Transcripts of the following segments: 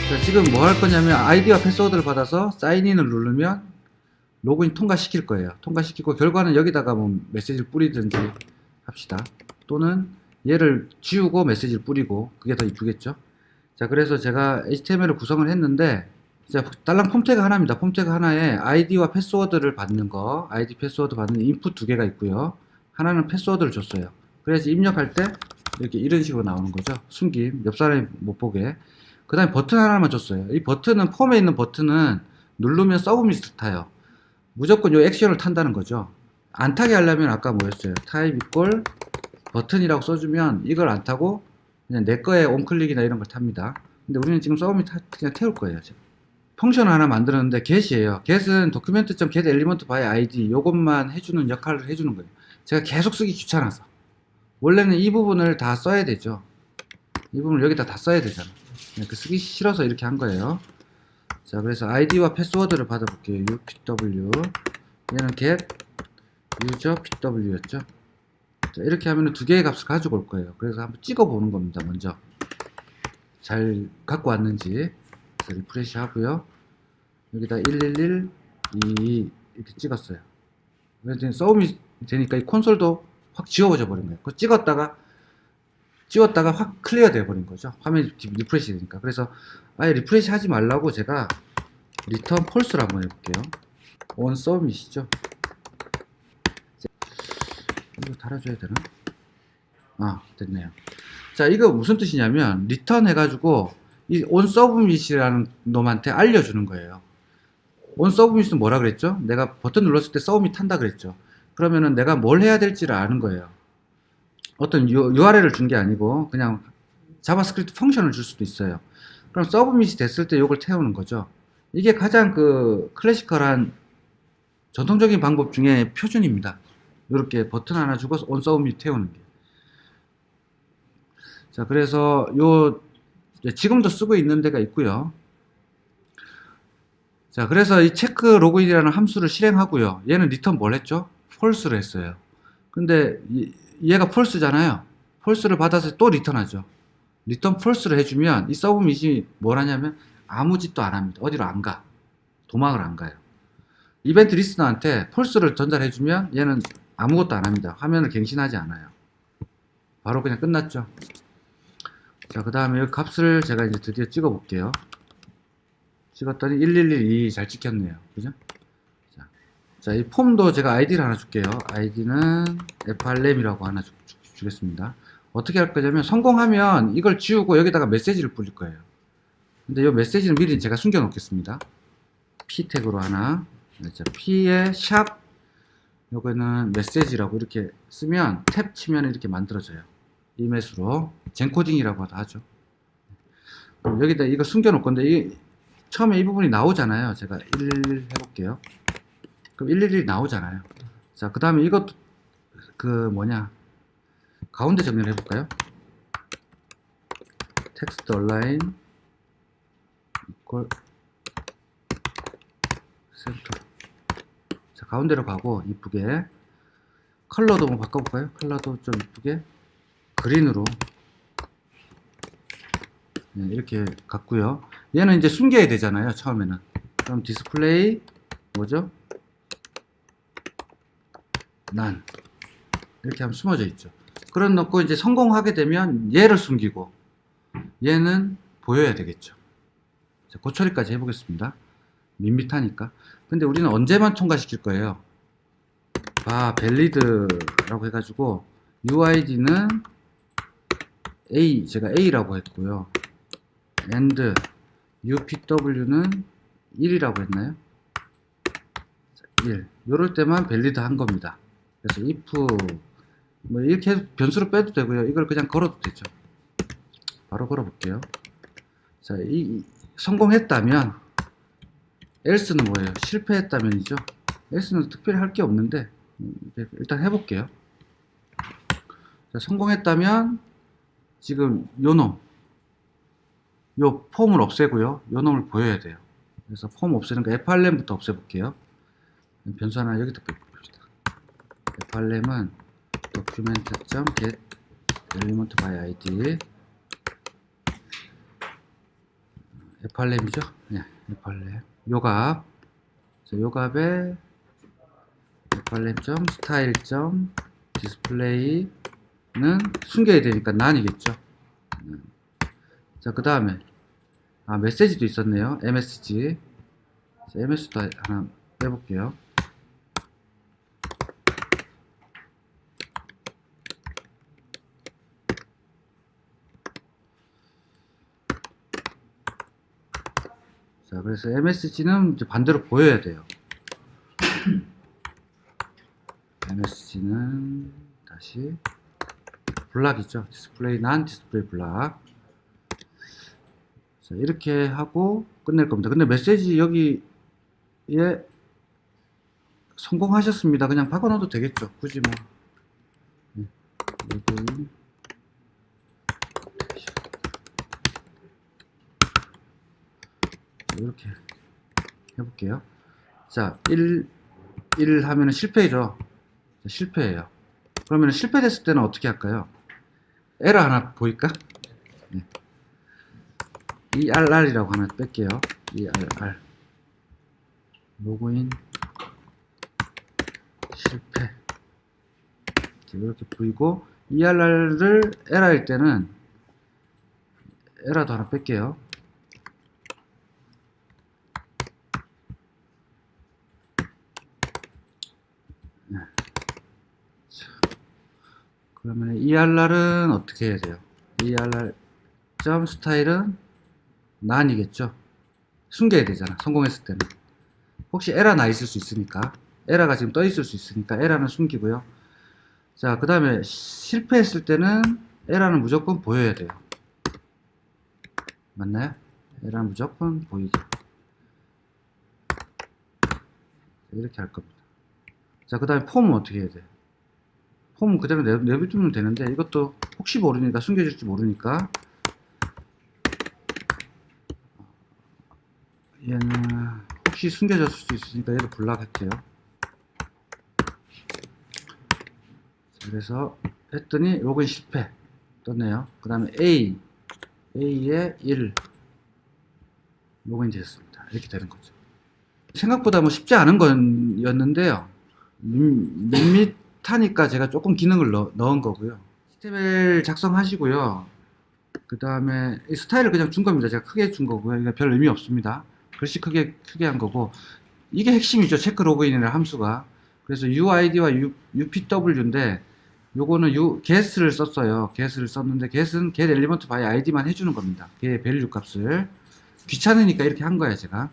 자, 지금 뭐 할 거냐면 아이디와 패스워드를 받아서 사인인을 누르면 로그인 통과시킬 거예요. 통과시키고 결과는 여기다가 뭐 메시지를 뿌리든지 합시다. 또는 얘를 지우고 메시지를 뿌리고, 그게 더 이쁘겠죠. 자, 그래서 제가 HTML을 구성을 했는데, 자, 딸랑 폼 태그 하나입니다. 폼 태그 하나에 아이디와 패스워드를 받는 거, 아이디 패스워드 받는 인풋 두 개가 있고요. 하나는 패스워드를 줬어요. 그래서 입력할 때 이렇게 이런 식으로 나오는 거죠. 숨김, 옆 사람이 못 보게. 그 다음에 버튼 하나만 줬어요. 이 버튼은, 폼에 있는 버튼은 누르면 서브밋을 타요. 무조건 요 액션을 탄다는 거죠. 안 타게 하려면 아까 뭐였어요? 타입 이꼴 버튼이라고 써주면 이걸 안 타고 그냥 내 거에 온클릭이나 이런 걸 탑니다. 근데 우리는 지금 서브밋 그냥 태울 거예요. 지금. 펑션을 하나 만들었는데 get이에요. get은 document.getElementById 요것만 해주는 역할을 해주는 거예요. 제가 계속 쓰기 귀찮아서. 원래는 이 부분을 다 써야 되죠. 이 부분을 여기다 다 써야 되잖아. 그 쓰기 싫어서 이렇게 한 거예요. 자, 그래서 아이디와 패스워드를 받아볼게요. upw. 얘는 get user pw였죠. 자, 이렇게 하면 두 개의 값을 가지고 올 거예요. 그래서 한번 찍어 보는 겁니다. 먼저 잘 갖고 왔는지. 그래서 리프레시 하고요. 여기다 111, 22 이렇게 찍었어요. 그래서 서브밋 되니까 이 콘솔도 확 지워져 버린 거예요. 그거 지웠다가 확 클리어 돼 버린 거죠. 화면이 리프레시 되니까. 그래서 아예 리프레시 하지 말라고 제가 return false를 한번 해볼게요. on submit이죠. 이거 달아줘야 되나? 아, 됐네요. 자, 이거 무슨 뜻이냐면 return 해가지고 이 on submit이라는 놈한테 알려주는 거예요. on submit은 뭐라 그랬죠? 내가 버튼 눌렀을 때 submit 한다 그랬죠. 그러면은 내가 뭘 해야 될지를 아는 거예요. 어떤 URL을 준 게 아니고 그냥 자바스크립트 펑션을 줄 수도 있어요. 그럼 서브밋이 됐을 때 이걸 태우는 거죠. 이게 가장 그 클래시컬한 전통적인 방법 중에 표준입니다. 이렇게 버튼 하나 주고 on 서브밋 태우는 게. 자, 그래서 지금도 쓰고 있는 데가 있고요. 자, 그래서 이 체크 로그인이라는 함수를 실행하고요. 얘는 리턴 뭘 했죠? false를 했어요. 근데 얘가 false잖아요. false를 받아서 또 리턴하죠. 리턴 false를 해주면 이 서브밋이 뭘 하냐면 아무 짓도 안 합니다. 어디로 안 가. 도망을 안 가요. 이벤트 리스너한테 false를 전달해주면 얘는 아무것도 안 합니다. 화면을 갱신하지 않아요. 바로 그냥 끝났죠. 자, 그 다음에 이 값을 제가 이제 드디어 찍어 볼게요. 찍었더니 1112 잘 찍혔네요. 그죠? 자, 이 폼도 제가 아이디를 하나 줄게요. 아이디는 frlem이라고 하나 주겠습니다. 어떻게 할 거냐면 성공하면 이걸 지우고 여기다가 메시지를 뿌릴 거예요. 근데 이 메시지는 미리 제가 숨겨 놓겠습니다. p 태그로 하나. 자, p에 샵 요거는 메시지라고 이렇게 쓰면 탭 치면 이렇게 만들어져요. 이메스로 젠코딩이라고 하죠. 그럼 여기다 이거 숨겨 놓을 건데 처음에 이 부분이 나오잖아요. 제가 111 해볼게요. 그럼 111이 나오잖아요. 자, 그 다음에 이것도 가운데 정리를 해볼까요? 텍스트 얼라인 이퀄 센터. 자, 가운데로 가고 이쁘게 컬러도 한번 바꿔볼까요? 컬러도 좀 이쁘게 그린으로 이렇게 갔고요. 얘는 이제 숨겨야 되잖아요. 처음에는. 그럼 디스플레이 뭐죠? 난 이렇게 하면 숨어져 있죠. 그런 놓고 이제 성공하게 되면 얘를 숨기고 얘는 보여야 되겠죠. 자, 그 처리까지 해보겠습니다. 밋밋하니까. 근데 우리는 언제만 통과시킬 거예요? valid라고 해가지고 UID는 A, 제가 A라고 했고요. and UPW는 1이라고 했나요? 자, 1. 요럴 때만 valid 한 겁니다. 그래서 if 뭐 이렇게 변수로 빼도 되고요. 이걸 그냥 걸어도 되죠. 바로 걸어볼게요. 자, 성공했다면 else는 뭐예요? 실패했다면이죠. else는 특별히 할 게 없는데 일단 해볼게요. 자, 성공했다면 지금 요 폼을 없애고요. 요 놈을 보여야 돼요. 그래서 폼 없애는 거 frlem부터 없애볼게요. 변수 하나 여기다 봅시다. frlem은 document.get element by id 네팔렘이죠. 네, 네팔렘. 요갑. 자, 요갑에 네팔렘 스타일 디스플레이는 숨겨야 되니까 난이겠죠. 자, 그 다음에 메시지도 있었네요. MSG. 자, MS도 하나 빼볼게요. 자, 그래서 MSG는 이제 반대로 보여야 돼요. MSG는 다시 블락이죠. 디스플레이 난 디스플레이 블락. 자, 이렇게 하고 끝낼 겁니다. 근데 메시지 여기에 성공하셨습니다. 그냥 박아놔도 되겠죠. 굳이 뭐. 로그인. 이렇게 해볼게요. 자, 1 하면은 실패죠. 실패예요. 그러면 실패됐을 때는 어떻게 할까요? 에러 하나 보일까? 네. ERR이라고 하나 뺄게요. ERR. 로그인 실패. 이렇게 보이고, ERR을 에러일 때는 에러도 하나 뺄게요. 네. 그러면 ERR은 어떻게 해야 돼요? ERR 점 스타일은 난이겠죠. 숨겨야 되잖아. 성공했을 때는. 혹시 에러 나 있을 수 있으니까. 에러가 지금 떠 있을 수 있으니까 에러는 숨기고요. 자, 그 다음에 실패했을 때는 에러는 무조건 보여야 돼요. 맞나요? 에러는 무조건 보이죠. 이렇게 할 겁니다. 자, 그 다음에 폼은 어떻게 해야 돼요? 폼은 그대로 내비두면 되는데, 이것도 혹시 모르니까, 숨겨질지 모르니까, 얘는 혹시 숨겨졌을 수 있으니까 얘를 블락할게요. 그래서 했더니 로그인 실패 떴네요. 그 다음에 A에 1 로그인 되었습니다. 이렇게 되는 거죠. 생각보다 뭐 쉽지 않은 거였는데요. 밋밋하니까 제가 조금 기능을 넣은 거고요. HTML 작성하시고요. 그 다음에 스타일을 그냥 준 겁니다. 제가 크게 준 거고요. 이거 별 의미 없습니다. 글씨 크게 한 거고, 이게 핵심이죠. 체크 로그인이라는 함수가. 그래서 UID와 UPW인데, 요거는 get를 썼어요. get을 썼는데, get은 get element by id만 해주는 겁니다. 걔의 밸류 값을. 귀찮으니까 이렇게 한 거야, 제가.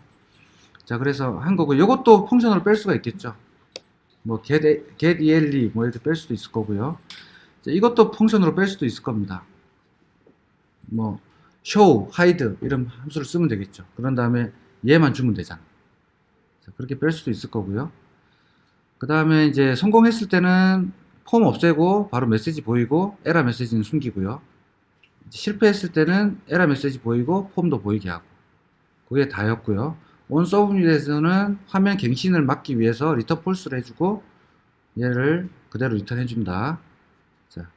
자, 그래서 한 거고, 요것도 펑션으로 뺄 수가 있겠죠. 뭐, get ele, 뭐, 이렇게 뺄 수도 있을 거고요. 자, 이것도 펑션으로 뺄 수도 있을 겁니다. 뭐, show, hide, 이런 함수를 쓰면 되겠죠. 그런 다음에 얘만 주면 되잖아. 자, 그렇게 뺄 수도 있을 거고요. 그 다음에 이제 성공했을 때는 폼 없애고 바로 메시지 보이고 에러 메시지는 숨기고요. 실패했을 때는 에러 메시지 보이고 폼도 보이게 하고, 그게 다였고요. onSubmit에서는 화면 갱신을 막기 위해서 return false를 해주고 얘를 그대로 리턴 해준다. 자,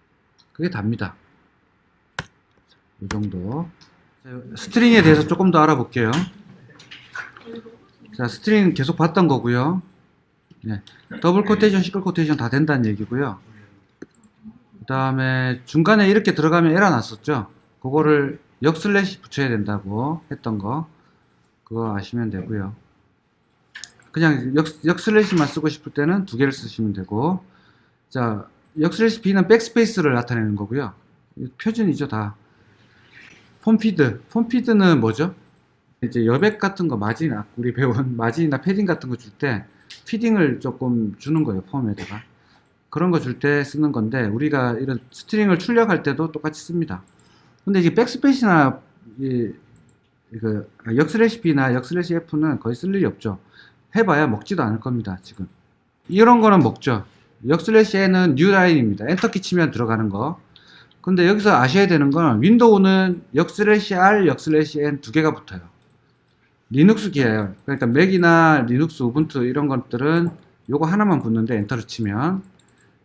그게 답니다. 이 정도. 스트링에 대해서 조금 더 알아볼게요. 자, 스트링 계속 봤던 거고요. 네, 더블 코테이션, 시글 코테이션 다 된다는 얘기고요. 그 다음에 중간에 이렇게 들어가면 에러 났었죠. 그거를 역슬래시 붙여야 된다고 했던 거, 그거 아시면 되고요. 그냥 역슬래시만 쓰고 싶을 때는 두 개를 쓰시면 되고, 자, 역슬래시 B는 백스페이스를 나타내는 거고요. 표준이죠, 다. 폼피드는 뭐죠? 이제 여백 같은 거, 마진, 우리 배운 마진이나 패딩 같은 거 줄 때 피딩을 조금 주는 거예요, 폼에다가. 그런 거 줄 때 쓰는 건데, 우리가 이런 스트링을 출력할 때도 똑같이 씁니다. 근데 이게 백스페이스나 역슬래시 B나 역슬래시 F는 거의 쓸 일이 없죠. 해봐야 먹지도 않을 겁니다, 지금. 이런 거는 먹죠. 역슬래시 N은 뉴라인입니다. 엔터키 치면 들어가는 거. 근데 여기서 아셔야 되는 건, 윈도우는 역슬래시 R, 역슬래시 N 두 개가 붙어요. 리눅스 기예요. 그러니까 맥이나 리눅스, 우분투 이런 것들은 요거 하나만 붙는데 엔터를 치면,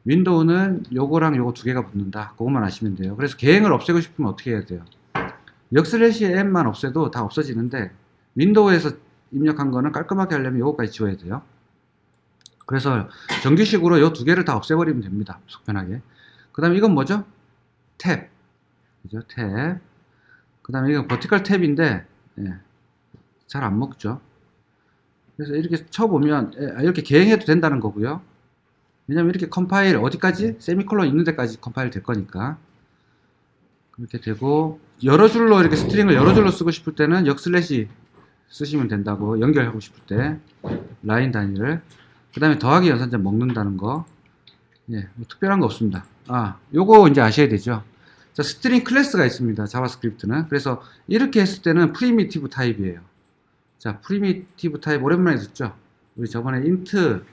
윈도우는 요거랑 요거 두 개가 붙는다. 그것만 아시면 돼요. 그래서 계행을 없애고 싶으면 어떻게 해야 돼요? 역슬래시 m만 없애도 다 없어지는데 윈도우에서 입력한 거는 깔끔하게 하려면 요거까지 지워야 돼요. 그래서 정규식으로 요 두 개를 다 없애버리면 됩니다. 속편하게. 그 다음에 이건 뭐죠? 탭. 그죠? 탭. 그 다음에 이건 버티컬 탭인데, 예, 잘 안 먹죠. 그래서 이렇게 쳐보면, 예, 이렇게 개행해도 된다는 거고요. 왜냐면 이렇게 컴파일, 어디까지? 세미콜론 있는 데까지 컴파일 될 거니까. 그렇게 되고, 여러 줄로 이렇게 스트링을 여러 줄로 쓰고 싶을 때는 역슬래시 쓰시면 된다고, 연결하고 싶을 때. 라인 단위를. 그 다음에 더하기 연산자 먹는다는 거. 예, 뭐 특별한 거 없습니다. 아, 요거 이제 아셔야 되죠. 자, 스트링 클래스가 있습니다. 자바스크립트는. 그래서 이렇게 했을 때는 프리미티브 타입이에요. 자, 프리미티브 타입 오랜만에 썼죠. 우리 저번에 인트,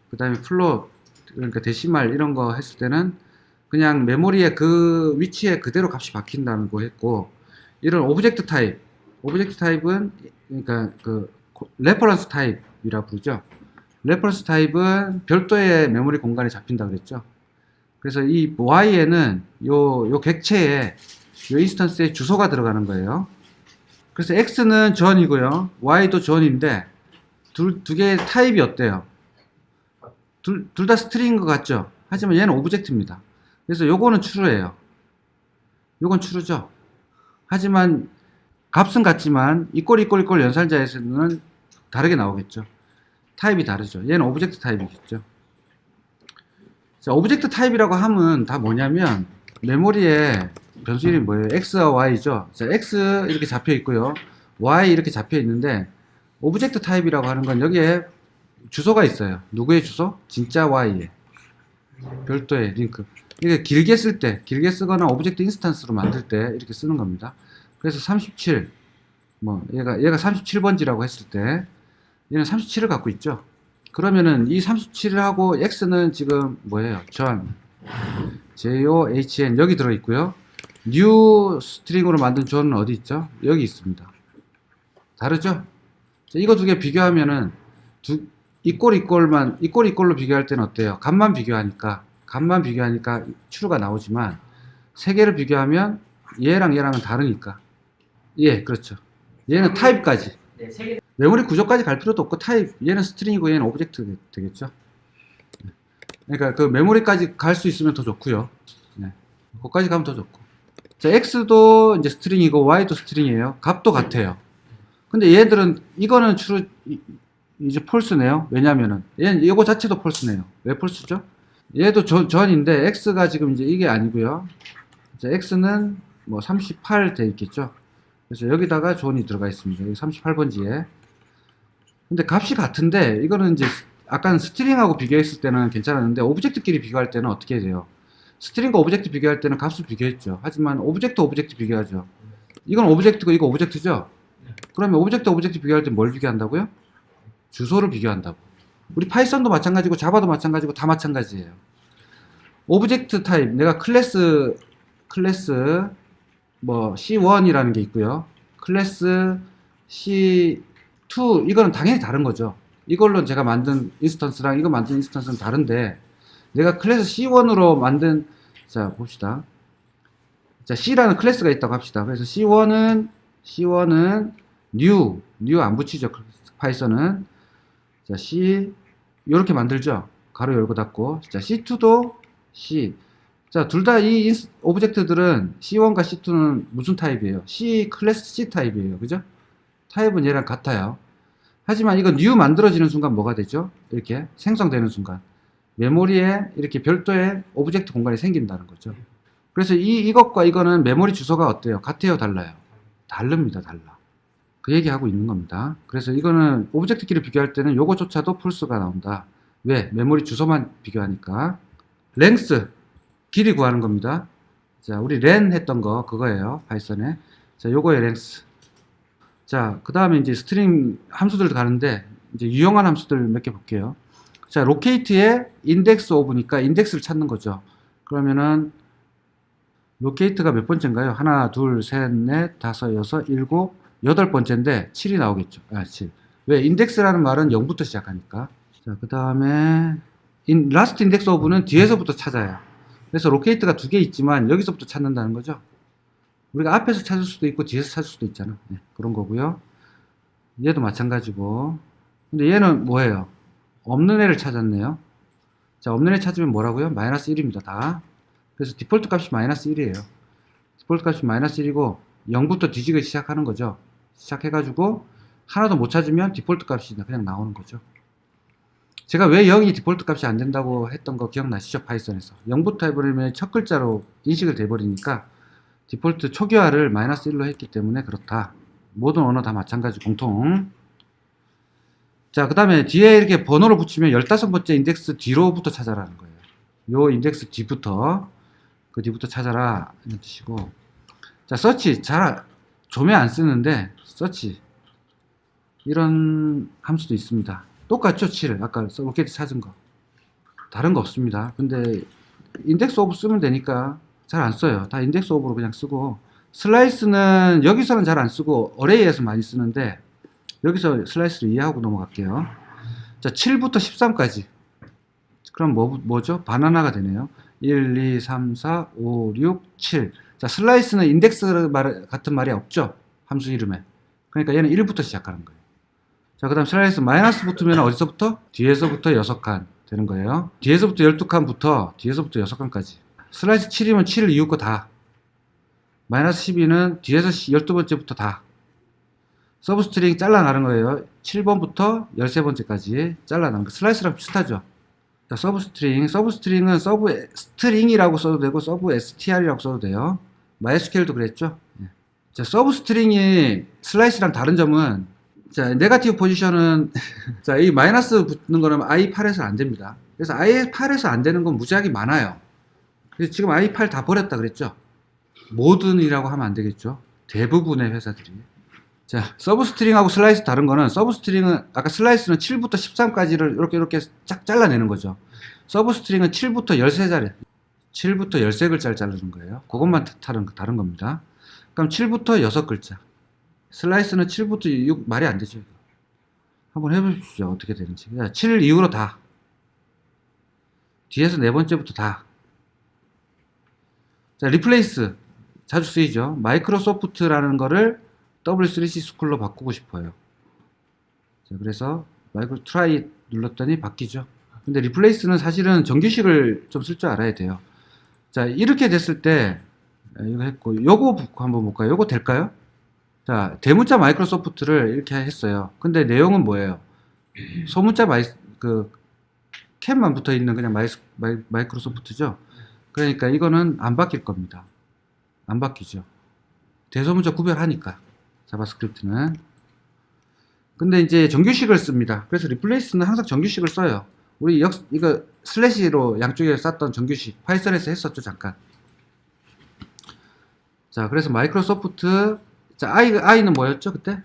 그 다음에 플롯, 그러니까 데시말 이런 거 했을 때는 그냥 메모리에 그 위치에 그대로 값이 박힌다는 거 했고, 이런 오브젝트 타입은 그러니까 그 레퍼런스 타입이라 부르죠. 레퍼런스 타입은 별도의 메모리 공간에 잡힌다 그랬죠. 그래서 이 y에는 요 객체에 요 인스턴스에 주소가 들어가는 거예요. 그래서 x는 전이고요, y도 전인데 두 개의 타입이 어때요? 둘 다 스트링인 것 같죠? 하지만 얘는 오브젝트입니다. 그래서 요거는 true예요. 요건 true죠. 하지만 값은 같지만 이꼴 연산자에서는 다르게 나오겠죠. 타입이 다르죠. 얘는 오브젝트 타입이겠죠. 자, 오브젝트 타입이라고 하면 다 뭐냐면 메모리에 변수 이름이 뭐예요? x와 y죠. 자, x 이렇게 잡혀 있고요, y 이렇게 잡혀 있는데 오브젝트 타입이라고 하는 건 여기에 주소가 있어요. 누구의 주소? 진짜 y의 별도의 링크. 이게 길게 쓸 때, 길게 쓰거나 오브젝트 인스턴스로 만들 때 이렇게 쓰는 겁니다. 그래서 37, 뭐 얘가 37번지라고 했을 때 얘는 37을 갖고 있죠. 그러면은 이 37하고 x는 지금 뭐예요? 전 john 여기 들어 있고요. new 스트링으로 만든 존은 어디 있죠? 여기 있습니다. 다르죠? 자, 이거 두 개 비교하면은 이꼴로 비교할 때는 어때요? 값만 비교하니까 true가 나오지만 세 개를 비교하면 얘랑 얘랑은 다르니까. 예, 그렇죠. 얘는 타입까지. 네, 세 개. 메모리 구조까지 갈 필요도 없고 타입, 얘는 스트링이고 얘는 오브젝트 되겠죠. 그러니까 그 메모리까지 갈 수 있으면 더 좋고요. 네. 거기까지 가면 더 좋고. 자, x도 이제 스트링이고 y도 스트링이에요. 값도 같아요. 근데 얘들은 이거는 true, 이제 폴스네요. 왜냐면은 얘는 이거 자체도 폴스네요. 왜 폴스죠? 얘도 전인데 x가 지금 이제 이게 아니고요. 자, x는 뭐 38 돼 있겠죠. 그래서 여기다가 존이 들어가 있습니다. 여기 38번지에. 근데 값이 같은데 이거는 이제 아까 스트링하고 비교했을 때는 괜찮았는데 오브젝트끼리 비교할 때는 어떻게 돼요? 스트링과 오브젝트 비교할 때는 값을 비교했죠. 하지만 오브젝트 비교하죠. 이건 오브젝트고 이거 오브젝트죠. 그러면 오브젝트 비교할 때 뭘 비교한다고요? 주소를 비교한다고. 우리 파이썬도 마찬가지고 자바도 마찬가지고 다 마찬가지예요. 오브젝트 타입, 내가 클래스 뭐 C1이라는 게 있고요. 클래스 C2, 이거는 당연히 다른 거죠. 이걸로 제가 만든 인스턴스랑 이거 만든 인스턴스는 다른데, 내가 클래스 C1으로 만든, 자 봅시다. 자, C라는 클래스가 있다고 합시다. 그래서 C1은 new 안 붙이죠. 파이썬은. 자, C 요렇게 만들죠. 가로 열고 닫고. 자, C2도 C. 자, 둘 다 이 오브젝트들은 C1과 C2는 무슨 타입이에요? 클래스 C 타입이에요. 그죠? 타입은 얘랑 같아요. 하지만 이거 new 만들어지는 순간 뭐가 되죠? 이렇게 생성되는 순간 메모리에 이렇게 별도의 오브젝트 공간이 생긴다는 거죠. 그래서 이것과 이거는 메모리 주소가 어때요? 같아요? 달라요? 다릅니다. 달라. 그 얘기하고 있는 겁니다. 그래서 이거는 오브젝트끼리 비교할 때는 요거조차도 폴스가 나온다. 왜? 메모리 주소만 비교하니까. 랭스, 길이 구하는 겁니다. 자, 우리 len 했던 거 그거예요. 파이썬에. 자, 요거의 랭스. 자, 그 다음에 이제 스트링 함수들 가는데 이제 유용한 함수들 몇 개 볼게요. 자, 로케이트에 인덱스 오브니까 인덱스를 찾는 거죠. 그러면은 로케이트가 몇 번째인가요? 하나, 둘, 셋, 넷, 다섯, 여섯, 일곱, 여덟 번째인데 7이 나오겠죠. 아, 7. 왜? 인덱스라는 말은 0부터 시작하니까. 자, 그 다음에 라스트 인덱스 오브는 뒤에서부터 찾아요. 그래서 로케이트가 두 개 있지만 여기서부터 찾는다는 거죠. 우리가 앞에서 찾을 수도 있고 뒤에서 찾을 수도 있잖아. 네, 그런 거고요. 얘도 마찬가지고. 근데 얘는 뭐예요? 없는 애를 찾았네요. 자, 없는 애 찾으면 뭐라고요? 마이너스 1입니다. 다. 그래서 디폴트 값이 마이너스 1이에요. 디폴트 값이 마이너스 1이고 0부터 뒤지기 시작하는 거죠. 시작해가지고 하나도 못 찾으면 디폴트 값이 그냥 나오는 거죠. 제가 왜 0이 디폴트 값이 안 된다고 했던 거 기억나시죠? 파이썬에서 0부터 해버리면 첫 글자로 인식을 돼버리니까 디폴트 초기화를 마이너스 1로 했기 때문에 그렇다. 모든 언어 다 마찬가지 공통. 자, 그 다음에 뒤에 이렇게 번호를 붙이면 15번째 인덱스 뒤로부터 찾아라는 거예요. 요 인덱스 뒤부터, 그 뒤부터 찾아라 이런 뜻이고. 자, 서치 잘 조매 안 쓰는데 서치 이런 함수도 있습니다. 똑같죠? 7 아까 로켓 찾은 거 다른 거 없습니다. 근데 인덱스 오브 쓰면 되니까 잘 안 써요. 다 인덱스 오브로 그냥 쓰고, 슬라이스는 여기서는 잘 안 쓰고 어레이에서 많이 쓰는데 여기서 슬라이스를 이해하고 넘어갈게요. 자, 7부터 13까지 그럼 뭐죠? 바나나가 되네요. 1, 2, 3, 4, 5, 6, 7. 자, 슬라이스는 인덱스 같은 말이 없죠? 함수 이름에. 그러니까 얘는 1부터 시작하는 거예요. 자, 그 다음 슬라이스 마이너스 붙으면 어디서부터? 뒤에서부터 6칸 되는 거예요. 뒤에서부터 12칸부터 뒤에서부터 6칸까지. 슬라이스 7이면 7 이후 거 다. 마이너스 12는 뒤에서 12번째부터 다. 서브스트링 잘라나는 거예요. 7번부터 13번째까지 잘라나는 거. 슬라이스랑 비슷하죠. 자, 서브스트링은 서브스트링이라고 써도 되고 서브str이라고 써도 돼요. MySQL도 그랬죠. 자, 서브스트링이 슬라이스랑 다른 점은, 자, 네거티브 포지션은 자, 이 마이너스 붙는 거는 i8에서 안 됩니다. 그래서 i8에서 안 되는 건 무지하게 많아요. 그래서 지금 i8 다 버렸다 그랬죠. 모든이라고 하면 안 되겠죠. 대부분의 회사들이. 자, 서브스트링하고 슬라이스 다른 거는, 서브스트링은 아까 슬라이스는 7부터 13까지를 이렇게 쫙 잘라내는 거죠. 서브스트링은 7부터 13자리, 7부터 13글자를 자르는 거예요. 그것만 다른 겁니다. 그럼 7부터 6글자. 슬라이스는 7부터 6, 말이 안 되죠. 한번 해보십시오. 어떻게 되는지. 7 이후로 다. 뒤에서 네 번째부터 다. 자, 리플레이스. 자주 쓰이죠. 마이크로소프트라는 거를 W3C 스쿨로 바꾸고 싶어요. 자, 그래서 트라이 눌렀더니 바뀌죠. 근데 리플레이스는 사실은 정규식을 좀 쓸 줄 알아야 돼요. 자, 이렇게 됐을 때 이거 했고, 요거 한번 볼까요? 요거 될까요? 자, 대문자 마이크로소프트를 이렇게 했어요. 근데 내용은 뭐예요? 소문자 캡만 붙어 있는 그냥 마이크로소프트죠. 그러니까 이거는 안 바뀔 겁니다. 안 바뀌죠. 대소문자 구별하니까, 자바스크립트는. 근데 이제 정규식을 씁니다. 그래서 리플레이스는 항상 정규식을 써요. 우리 이거 슬래시로 양쪽에 쌌던 정규식 파이썬에서 했었죠, 잠깐. 자, 그래서 마이크로소프트. 자, I는 뭐였죠, 그때?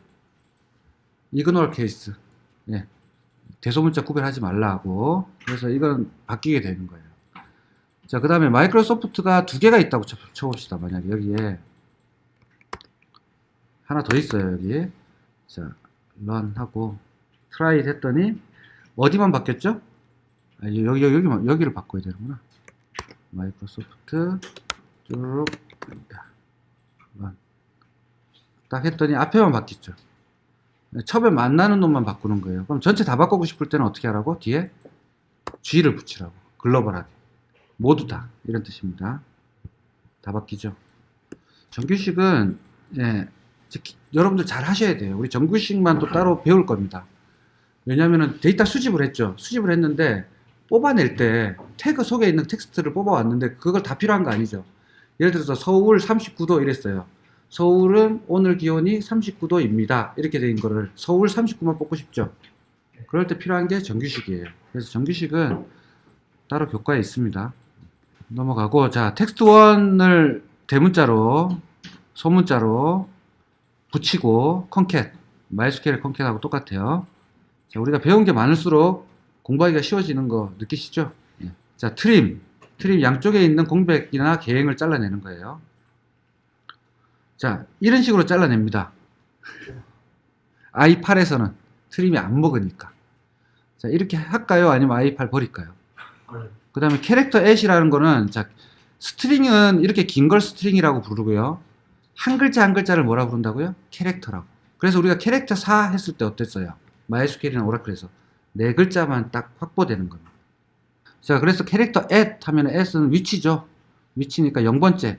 이그노얼 케이스. 예. 대소문자 구별하지 말라고. 그래서 이건 바뀌게 되는 거예요. 자, 그 다음에 마이크로소프트가 두 개가 있다고 쳐봅시다. 만약에 여기에 하나 더 있어요, 여기. 자, run 하고 try 했더니 어디만 바뀌었죠? 여기를 바꿔야 되는구나. 마이크로소프트 쭉 run 딱 했더니 앞에만 바뀌었죠. 처음에 만나는 놈만 바꾸는 거예요. 그럼 전체 다 바꾸고 싶을 때는 어떻게 하라고? 뒤에 G를 붙이라고. 글로벌하게. 모두 다. 이런 뜻입니다. 다 바뀌죠. 정규식은, 예, 여러분들 잘 하셔야 돼요. 우리 정규식만 또 따로 배울 겁니다. 왜냐면은 데이터 수집을 했죠. 수집을 했는데 뽑아낼 때 태그 속에 있는 텍스트를 뽑아왔는데 그걸 다 필요한 거 아니죠. 예를 들어서 서울 39도 이랬어요. 서울은 오늘 기온이 39도입니다. 이렇게 된 거를 서울 39만 뽑고 싶죠. 그럴 때 필요한 게 정규식이에요. 그래서 정규식은 따로 교과에 있습니다. 넘어가고, 자, 텍스트1을 대문자로, 소문자로 붙이고, 컨캣, MySQL 컨캣하고 똑같아요. 자, 우리가 배운 게 많을수록 공부하기가 쉬워지는 거 느끼시죠? 예. 자, 트림 양쪽에 있는 공백이나 개행을 잘라내는 거예요. 자, 이런 식으로 잘라냅니다. i8에서는 트림이 안 먹으니까. 자, 이렇게 할까요? 아니면 i8 버릴까요? 그 다음에 캐릭터 at이라는 거는, 자, 스트링은 이렇게 긴 걸 스트링이라고 부르고요. 한 글자 한 글자를 뭐라 부른다고요? 캐릭터라고. 그래서 우리가 캐릭터 4 했을 때 어땠어요? MySQL이나 오라클에서 네 글자만 딱 확보되는 겁니다. 자, 그래서 캐릭터 at 하면 at은 위치죠. 위치니까 0번째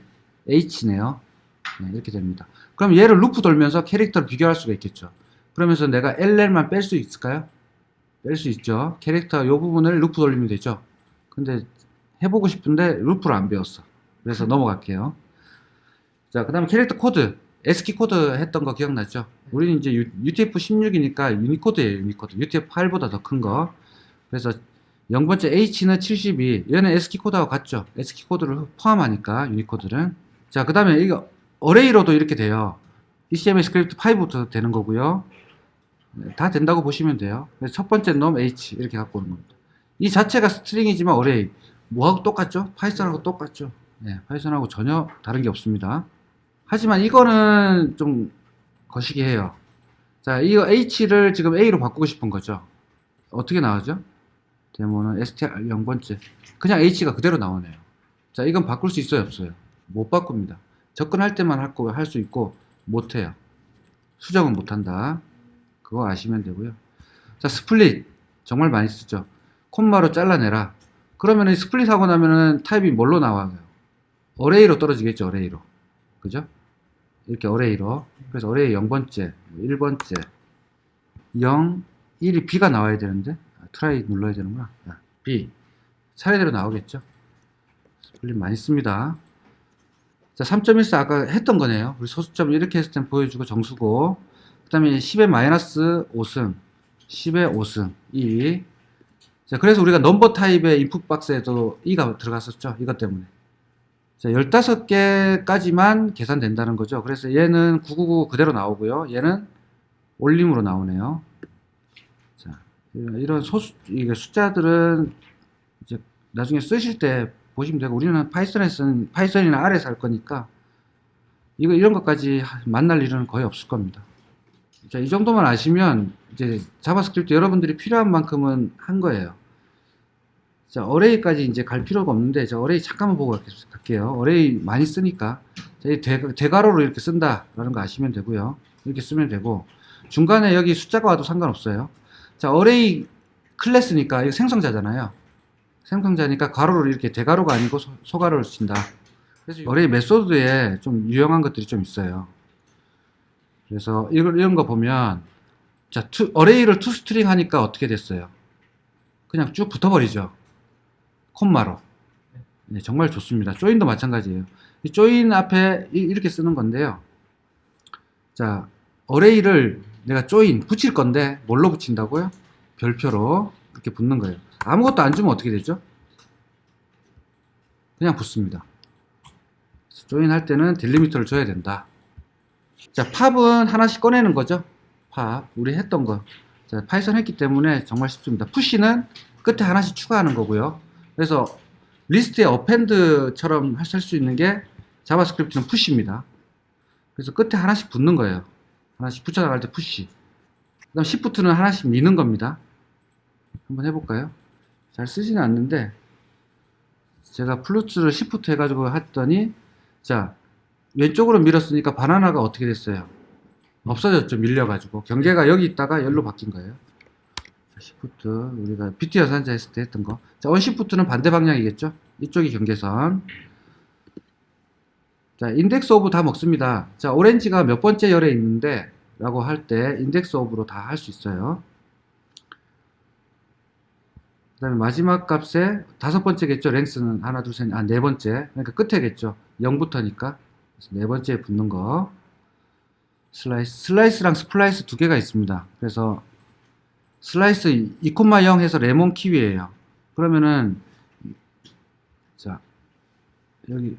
h네요. 네, 이렇게 됩니다. 그럼 얘를 루프 돌면서 캐릭터를 비교할 수가 있겠죠. 그러면서 내가 ll만 뺄 수 있을까요? 뺄 수 있죠. 캐릭터 요 부분을 루프 돌리면 되죠. 근데 해보고 싶은데 루프를 안 배웠어. 그래서 넘어갈게요. 자, 그 다음에 캐릭터 코드. ASCII 코드 했던 거 기억나죠? 우리는 이제 UTF-16이니까 유니코드예요, 유니코드. UTF-8보다 더 큰 거. 그래서 0번째 H는 72. 얘는 ASCII 코드하고 같죠? ASCII 코드를 포함하니까, 유니코드는. 자, 그 다음에 이거, 어레이로도 이렇게 돼요. ECMA 스크립트 5부터 되는 거고요. 네, 다 된다고 보시면 돼요. 그래서 첫 번째 놈 H, 이렇게 갖고 오는 겁니다. 이 자체가 스트링이지만 어레이. 뭐하고 똑같죠? 파이썬하고 똑같죠? 네, 파이썬하고 전혀 다른 게 없습니다. 하지만 이거는 좀 거시기해요. 자, 이거 H를 지금 A로 바꾸고 싶은 거죠. 어떻게 나오죠? 데모는 str 0번째. 그냥 H가 그대로 나오네요. 자, 이건 바꿀 수 있어요, 없어요? 못 바꿉니다. 접근할 때만 할 수 있고, 못해요. 수정은 못한다. 그거 아시면 되고요. 자, 스플릿. 정말 많이 쓰죠. 콤마로 잘라내라. 그러면 스플릿 하고 나면은 타입이 뭘로 나와요? 어레이로 떨어지겠죠, 어레이로. 그죠? 이렇게 어레이로. 그래서 어레이 0번째, 1번째, 0, 1이 B가 나와야 되는데, 트라이 눌러야 되는구나. B. 차례대로 나오겠죠? 스플릿 많이 씁니다. 자, 3.14 아까 했던 거네요. 우리 소수점 이렇게 했을 땐 보여주고 정수고, 그 다음에 10의 마이너스 5승, 10의 5승, 2. 자, 그래서 우리가 넘버 타입의 인풋 박스에도 2가 들어갔었죠. 이것 때문에. 자, 15개까지만 계산된다는 거죠. 그래서 얘는 999 그대로 나오고요. 얘는 올림으로 나오네요. 자, 이런 이게 숫자들은 이제 나중에 쓰실 때 보시면 되고, 우리는 파이썬이나 R에서 할 거니까, 이런 것까지 만날 일은 거의 없을 겁니다. 자, 이 정도만 아시면, 이제 자바스크립트 여러분들이 필요한 만큼은 한 거예요. 자, 어레이까지 이제 갈 필요가 없는데, 자, 어레이 잠깐만 보고 갈게요. 어레이 많이 쓰니까. 자, 이 대괄호로 이렇게 쓴다라는 거 아시면 되고요. 이렇게 쓰면 되고, 중간에 여기 숫자가 와도 상관없어요. 자, 어레이 클래스니까, 이거 생성자잖아요. 생성자니까 가로를 이렇게 대괄호가 아니고 소괄호를 쓴다. 그래서 어레이 메소드에 좀 유용한 것들이 좀 있어요. 그래서 이런 거 보면, 자, 어레이를 투스트링 하니까 어떻게 됐어요? 그냥 쭉 붙어버리죠. 콤마로. 네, 정말 좋습니다. 조인도 마찬가지예요. 이 조인 앞에 이렇게 쓰는 건데요. 자, 어레이를 내가 조인 붙일 건데 뭘로 붙인다고요? 별표로 이렇게 붙는 거예요. 아무것도 안 주면 어떻게 되죠? 그냥 붙습니다. 조인 할 때는 딜리미터를 줘야 된다. 자, 팝은 하나씩 꺼내는 거죠. 팝, 우리 했던 거. 자, 파이썬 했기 때문에 정말 쉽습니다. 푸시는 끝에 하나씩 추가하는 거고요. 그래서 리스트에 어펜드처럼 할 수 있는 게 자바스크립트는 푸시입니다. 그래서 끝에 하나씩 붙는 거예요. 하나씩 붙여나갈 때 푸시. 그 다음 시프트는 하나씩 미는 겁니다. 한번 해볼까요? 잘 쓰지는 않는데, 제가 플루츠를 시프트 해가지고 했더니, 자, 왼쪽으로 밀었으니까 바나나가 어떻게 됐어요? 없어졌죠, 밀려가지고. 경계가 여기 있다가 여기로 바뀐 거예요. 시프트, 우리가 비트 연산자 했을 때 했던 거. 자, 언시프트는 반대 방향이겠죠? 이쪽이 경계선. 자, 인덱스 오브 다 먹습니다. 자, 오렌지가 몇 번째 열에 있는데, 라고 할 때, 인덱스 오브로 다 할 수 있어요. 그 다음에 마지막 값에 다섯 번째겠죠? 랭스는 하나, 둘, 셋, 네 번째. 그러니까 끝에겠죠? 0부터니까. 네 번째에 붙는 거. 슬라이스랑 스플라이스 두 개가 있습니다. 그래서, 슬라이스 2,0 해서 레몬 키위예요. 그러면은, 자, 여기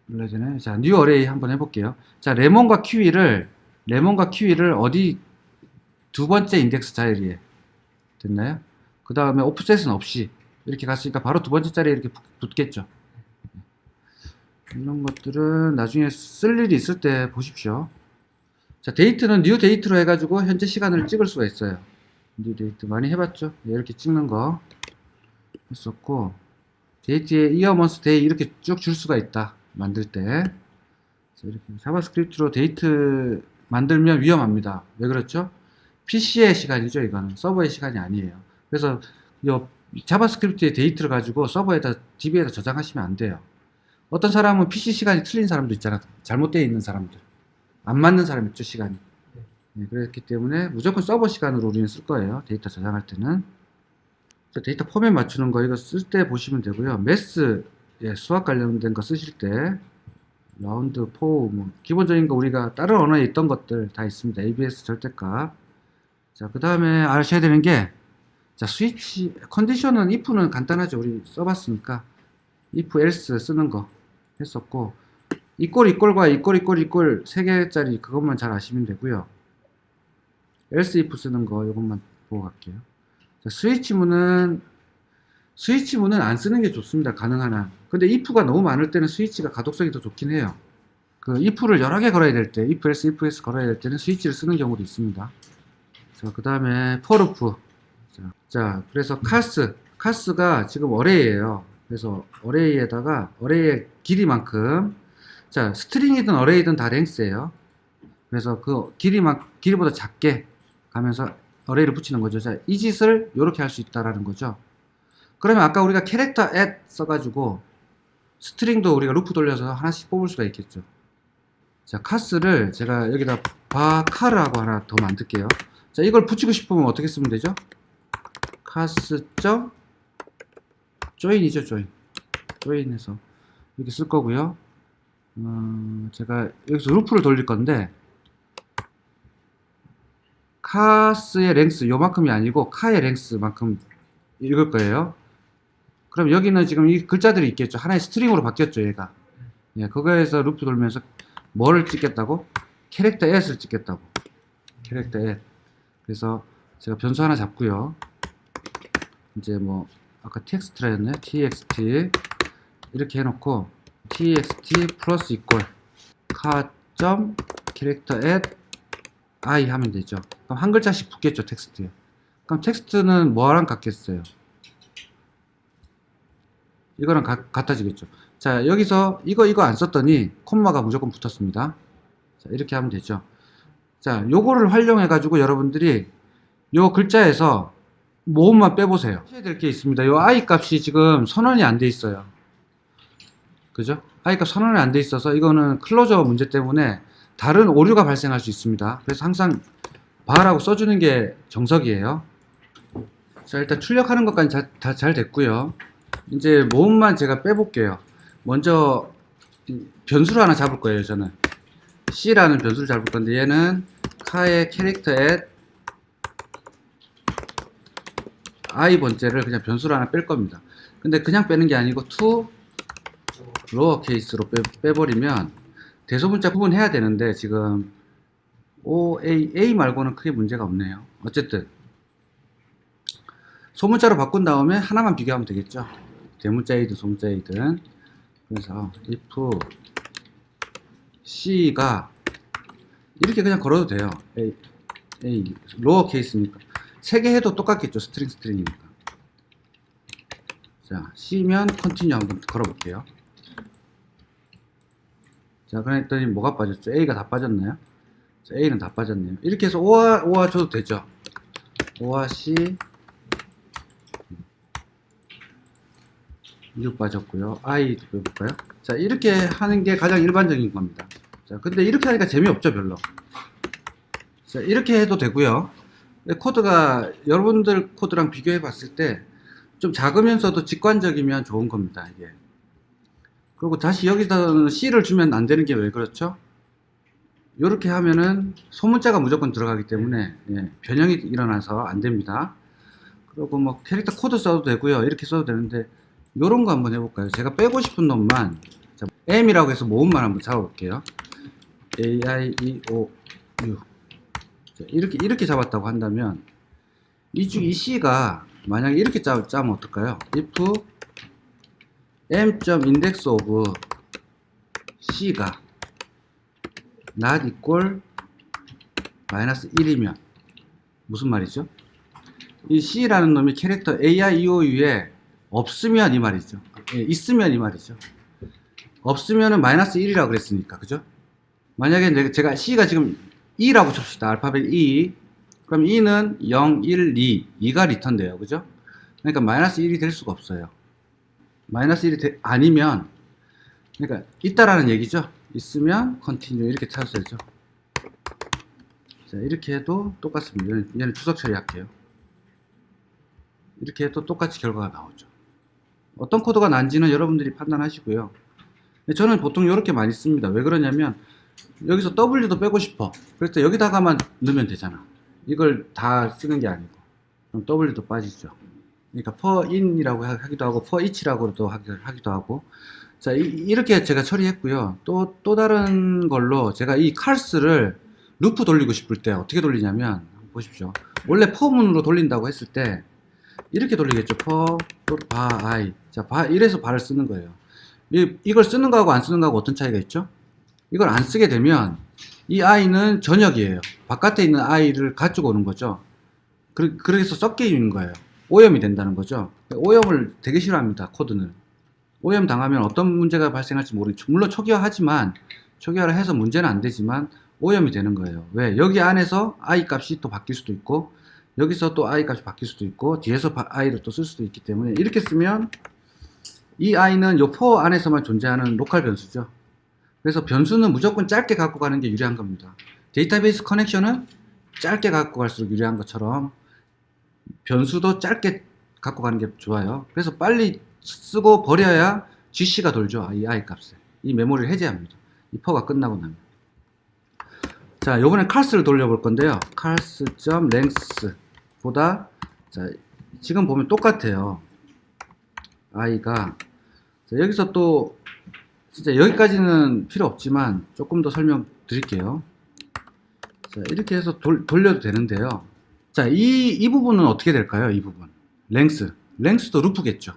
눌러야 되네. 자, 뉴 어레이 한번 해볼게요. 자, 레몬과 키위를 어디 두 번째 인덱스 자리에 됐나요? 그 다음에 오프셋은 없이 이렇게 갔으니까 바로 두 번째 자리에 이렇게 붙겠죠. 이런 것들은 나중에 쓸 일이 있을 때 보십시오. 자, 데이트는 뉴 데이트로 해가지고 현재 시간을 찍을 수가 있어요. 뉴 데이트 많이 해봤죠? 이렇게 찍는 거 했었고, 데이트에 이어 먼스 데이 이렇게 쭉 줄 수가 있다. 만들 때. 자, 이렇게 자바스크립트로 데이트 만들면 위험합니다. 왜 그렇죠? PC의 시간이죠. 이거는 서버의 시간이 아니에요. 그래서 이 자바스크립트의 데이터를 가지고 서버에다 DB에다 저장하시면 안 돼요. 어떤 사람은 PC 시간이 틀린 사람도 있잖아. 잘못되어 있는 사람들, 안 맞는 사람 있죠, 시간이. 네, 그렇기 때문에 무조건 서버 시간으로 우리는 쓸 거예요. 데이터 저장할 때는. 데이터 포맷 맞추는 거 이거 쓸 때 보시면 되고요. 매스, 예, 수학 관련된 거 쓰실 때 라운드 4, 뭐 기본적인 거 우리가 다른 언어에 있던 것들 다 있습니다. ABS 절대값. 자, 그 다음에 아셔야 되는 게, 자, 스위치 컨디션은 if는 간단하죠. 우리 써봤으니까 if else 쓰는 거 했었고, 이꼴과 이꼴 세 개짜리 그것만 잘 아시면 되고요. else if 쓰는 거 이것만 보고 갈게요. 자, 스위치문은 안 쓰는 게 좋습니다. 가능한 한. 근데 if가 너무 많을 때는 스위치가 가독성이 더 좋긴 해요. 그 if를 여러 개 걸어야 될 때, if else 걸어야 될 때는 스위치를 쓰는 경우도 있습니다. 자, 그 다음에 for loop. 자, 그래서 카스가 지금 어레이예요. 그래서 어레이에다가 어레이의 길이만큼, 자, 스트링이든 어레이든 다 랭스예요. 그래서 그 길이보다 작게 가면서 어레이를 붙이는 거죠. 자, 이 짓을 이렇게 할 수 있다라는 거죠. 그러면 아까 우리가 캐릭터 at 써가지고 스트링도 우리가 루프 돌려서 하나씩 뽑을 수가 있겠죠. 자, 카스를 제가 여기다 바카르하고 하나 더 만들게요. 자, 이걸 붙이고 싶으면 어떻게 쓰면 되죠? 카스.join이죠, join해서 이렇게 쓸 거고요. 제가 여기서 루프를 돌릴 건데, 카스의 랭스 요만큼이 아니고 카의 랭스만큼 읽을 거예요. 그럼 여기는 지금 이 글자들이 있겠죠. 하나의 스트링으로 바뀌었죠, 얘가. 예, 그거에서 루프 돌면서 뭐를 찍겠다고? 캐릭터 at을 찍겠다고. 캐릭터 at. 그래서 제가 변수 하나 잡고요. 이제 뭐 아까 txt라였네. txt 이렇게 해놓고 txt 플러스 이퀄 카.점 캐릭터 at i 하면 되죠. 그럼 한 글자씩 붙겠죠, 텍스트에. 그럼 텍스트는 뭐랑 같겠어요? 이거랑 같아지겠죠. 자, 여기서 이거 안 썼더니 콤마가 무조건 붙었습니다. 자, 이렇게 하면 되죠. 자, 요거를 활용해 가지고 여러분들이 요 글자에서 모음만 빼보세요. 하셔야 될 게 있습니다. 요 i 값이 지금 선언이 안 돼 있어요. 그죠? i 값 선언이 안 돼 있어서 이거는 클로저 문제 때문에 다른 오류가 발생할 수 있습니다. 그래서 항상 바라고 써주는 게 정석이에요. 자, 일단 출력하는 것까지 다 잘 됐고요. 이제 모음만 제가 빼볼게요. 먼저 변수를 하나 잡을 거예요. 저는 C라는 변수를 잡을 건데, 얘는 카의 캐릭터 at I 번째를 그냥 변수를 하나 뺄 겁니다. 근데 그냥 빼는 게 아니고 to 로어 케이스로 빼버리면 대소문자 구분해야 되는데, 지금 A 말고는 크게 문제가 없네요. 어쨌든 소문자로 바꾼 다음에 하나만 비교하면 되겠죠. 대문자이든 소문자이든. 그래서 if C가 이렇게 그냥 걸어도 돼요. A 로어 케이스니까 세 개 해도 똑같겠죠. 스트링이니까. 자, C면 continue 한번 걸어볼게요. 자, 그랬더니 뭐가 빠졌죠? A가 다 빠졌나요? 자, A는 다 빠졌네요. 이렇게 해서 OR 줘도 되죠. OR C 6 빠졌고요. I도 빼볼까요? 자, 이렇게 하는 게 가장 일반적인 겁니다. 자, 근데 이렇게 하니까 재미없죠, 별로. 자, 이렇게 해도 되고요. 코드가 여러분들 코드랑 비교해 봤을 때 좀 작으면서도 직관적이면 좋은 겁니다, 이게. 그리고 다시 여기서 C를 주면 안 되는 게 왜 그렇죠? 이렇게 하면은 소문자가 무조건 들어가기 때문에, 예, 변형이 일어나서 안 됩니다. 그리고 뭐 캐릭터 코드 써도 되고요. 이렇게 써도 되는데, 요런 거 한번 해볼까요? 제가 빼고 싶은 놈만, 자, M이라고 해서 모음만 한번 잡아볼게요. A, I, E, O, U. 자, 이렇게 잡았다고 한다면, 이 C가 만약에 이렇게 짜면 어떨까요? if m.index of C가 not equal 마이너스 1이면 무슨 말이죠? 이 C라는 놈이 캐릭터 AIEOU에 없으면 이 말이죠. 예, 있으면 이 말이죠. 없으면은 마이너스 1이라고 그랬으니까, 그죠? 만약에 제가 C가 지금 E라고 칩시다. 알파벳 E. 그럼 E는 0, 1, 2. 2가 리턴 돼요. 그죠? 그러니까 마이너스 1이 될 수가 없어요. 마이너스 1이 아니면, 그러니까 있다라는 얘기죠. 있으면 컨티뉴 이렇게 찾았어야죠. 자, 이렇게 해도 똑같습니다. 얘는 추석 처리할게요. 이렇게 해도 똑같이 결과가 나오죠. 어떤 코드가 난지는 여러분들이 판단하시고요. 저는 보통 이렇게 많이 씁니다. 왜 그러냐면 여기서 W도 빼고 싶어. 그래서 여기다가만 넣으면 되잖아. 이걸 다 쓰는 게 아니고. 그럼 W도 빠지죠. 그러니까 for in이라고 하기도 하고 for each라고도 하기도 하고. 자, 이렇게 제가 처리했고요. 또 다른 걸로 제가 이 카스를 루프 돌리고 싶을 때 어떻게 돌리냐면 보십시오. 원래 for문으로 돌린다고 했을 때 이렇게 돌리겠죠. for 또 by. 자, 이래서 bar을 쓰는 거예요. 이걸 쓰는 거하고 안 쓰는 거하고 어떤 차이가 있죠? 이걸 안 쓰게 되면 이 i는 전역이에요. 바깥에 있는 i를 가지고 오는 거죠. 그래서 섞여 있는 거예요. 오염이 된다는 거죠. 오염을 되게 싫어합니다. 코드는. 오염 당하면 어떤 문제가 발생할지 모르겠죠. 물론 초기화하지만 초기화를 해서 문제는 안 되지만 오염이 되는 거예요. 왜? 여기 안에서 i 값이 또 바뀔 수도 있고 여기서 또 i 값이 바뀔 수도 있고 뒤에서 i를 또 쓸 수도 있기 때문에 이렇게 쓰면 이 i는 요 for 안에서만 존재하는 로컬 변수죠. 그래서 변수는 무조건 짧게 갖고 가는 게 유리한 겁니다. 데이터베이스 커넥션은 짧게 갖고 갈수록 유리한 것처럼 변수도 짧게 갖고 가는 게 좋아요. 그래서 빨리 쓰고 버려야 GC가 돌죠. 이 i 값에. 이 메모리를 해제합니다. 이 for가 끝나고 나면. 자, 요번엔 카스를 돌려볼 건데요. cars.length 보다 자, 지금 보면 똑같아요. i가 자, 여기서 또 진짜 여기까지는 필요 없지만 조금 더 설명 드릴게요. 자, 이렇게 해서 돌려도 되는데요. 자, 이 부분은 어떻게 될까요? 이 부분. 랭스도 루프겠죠.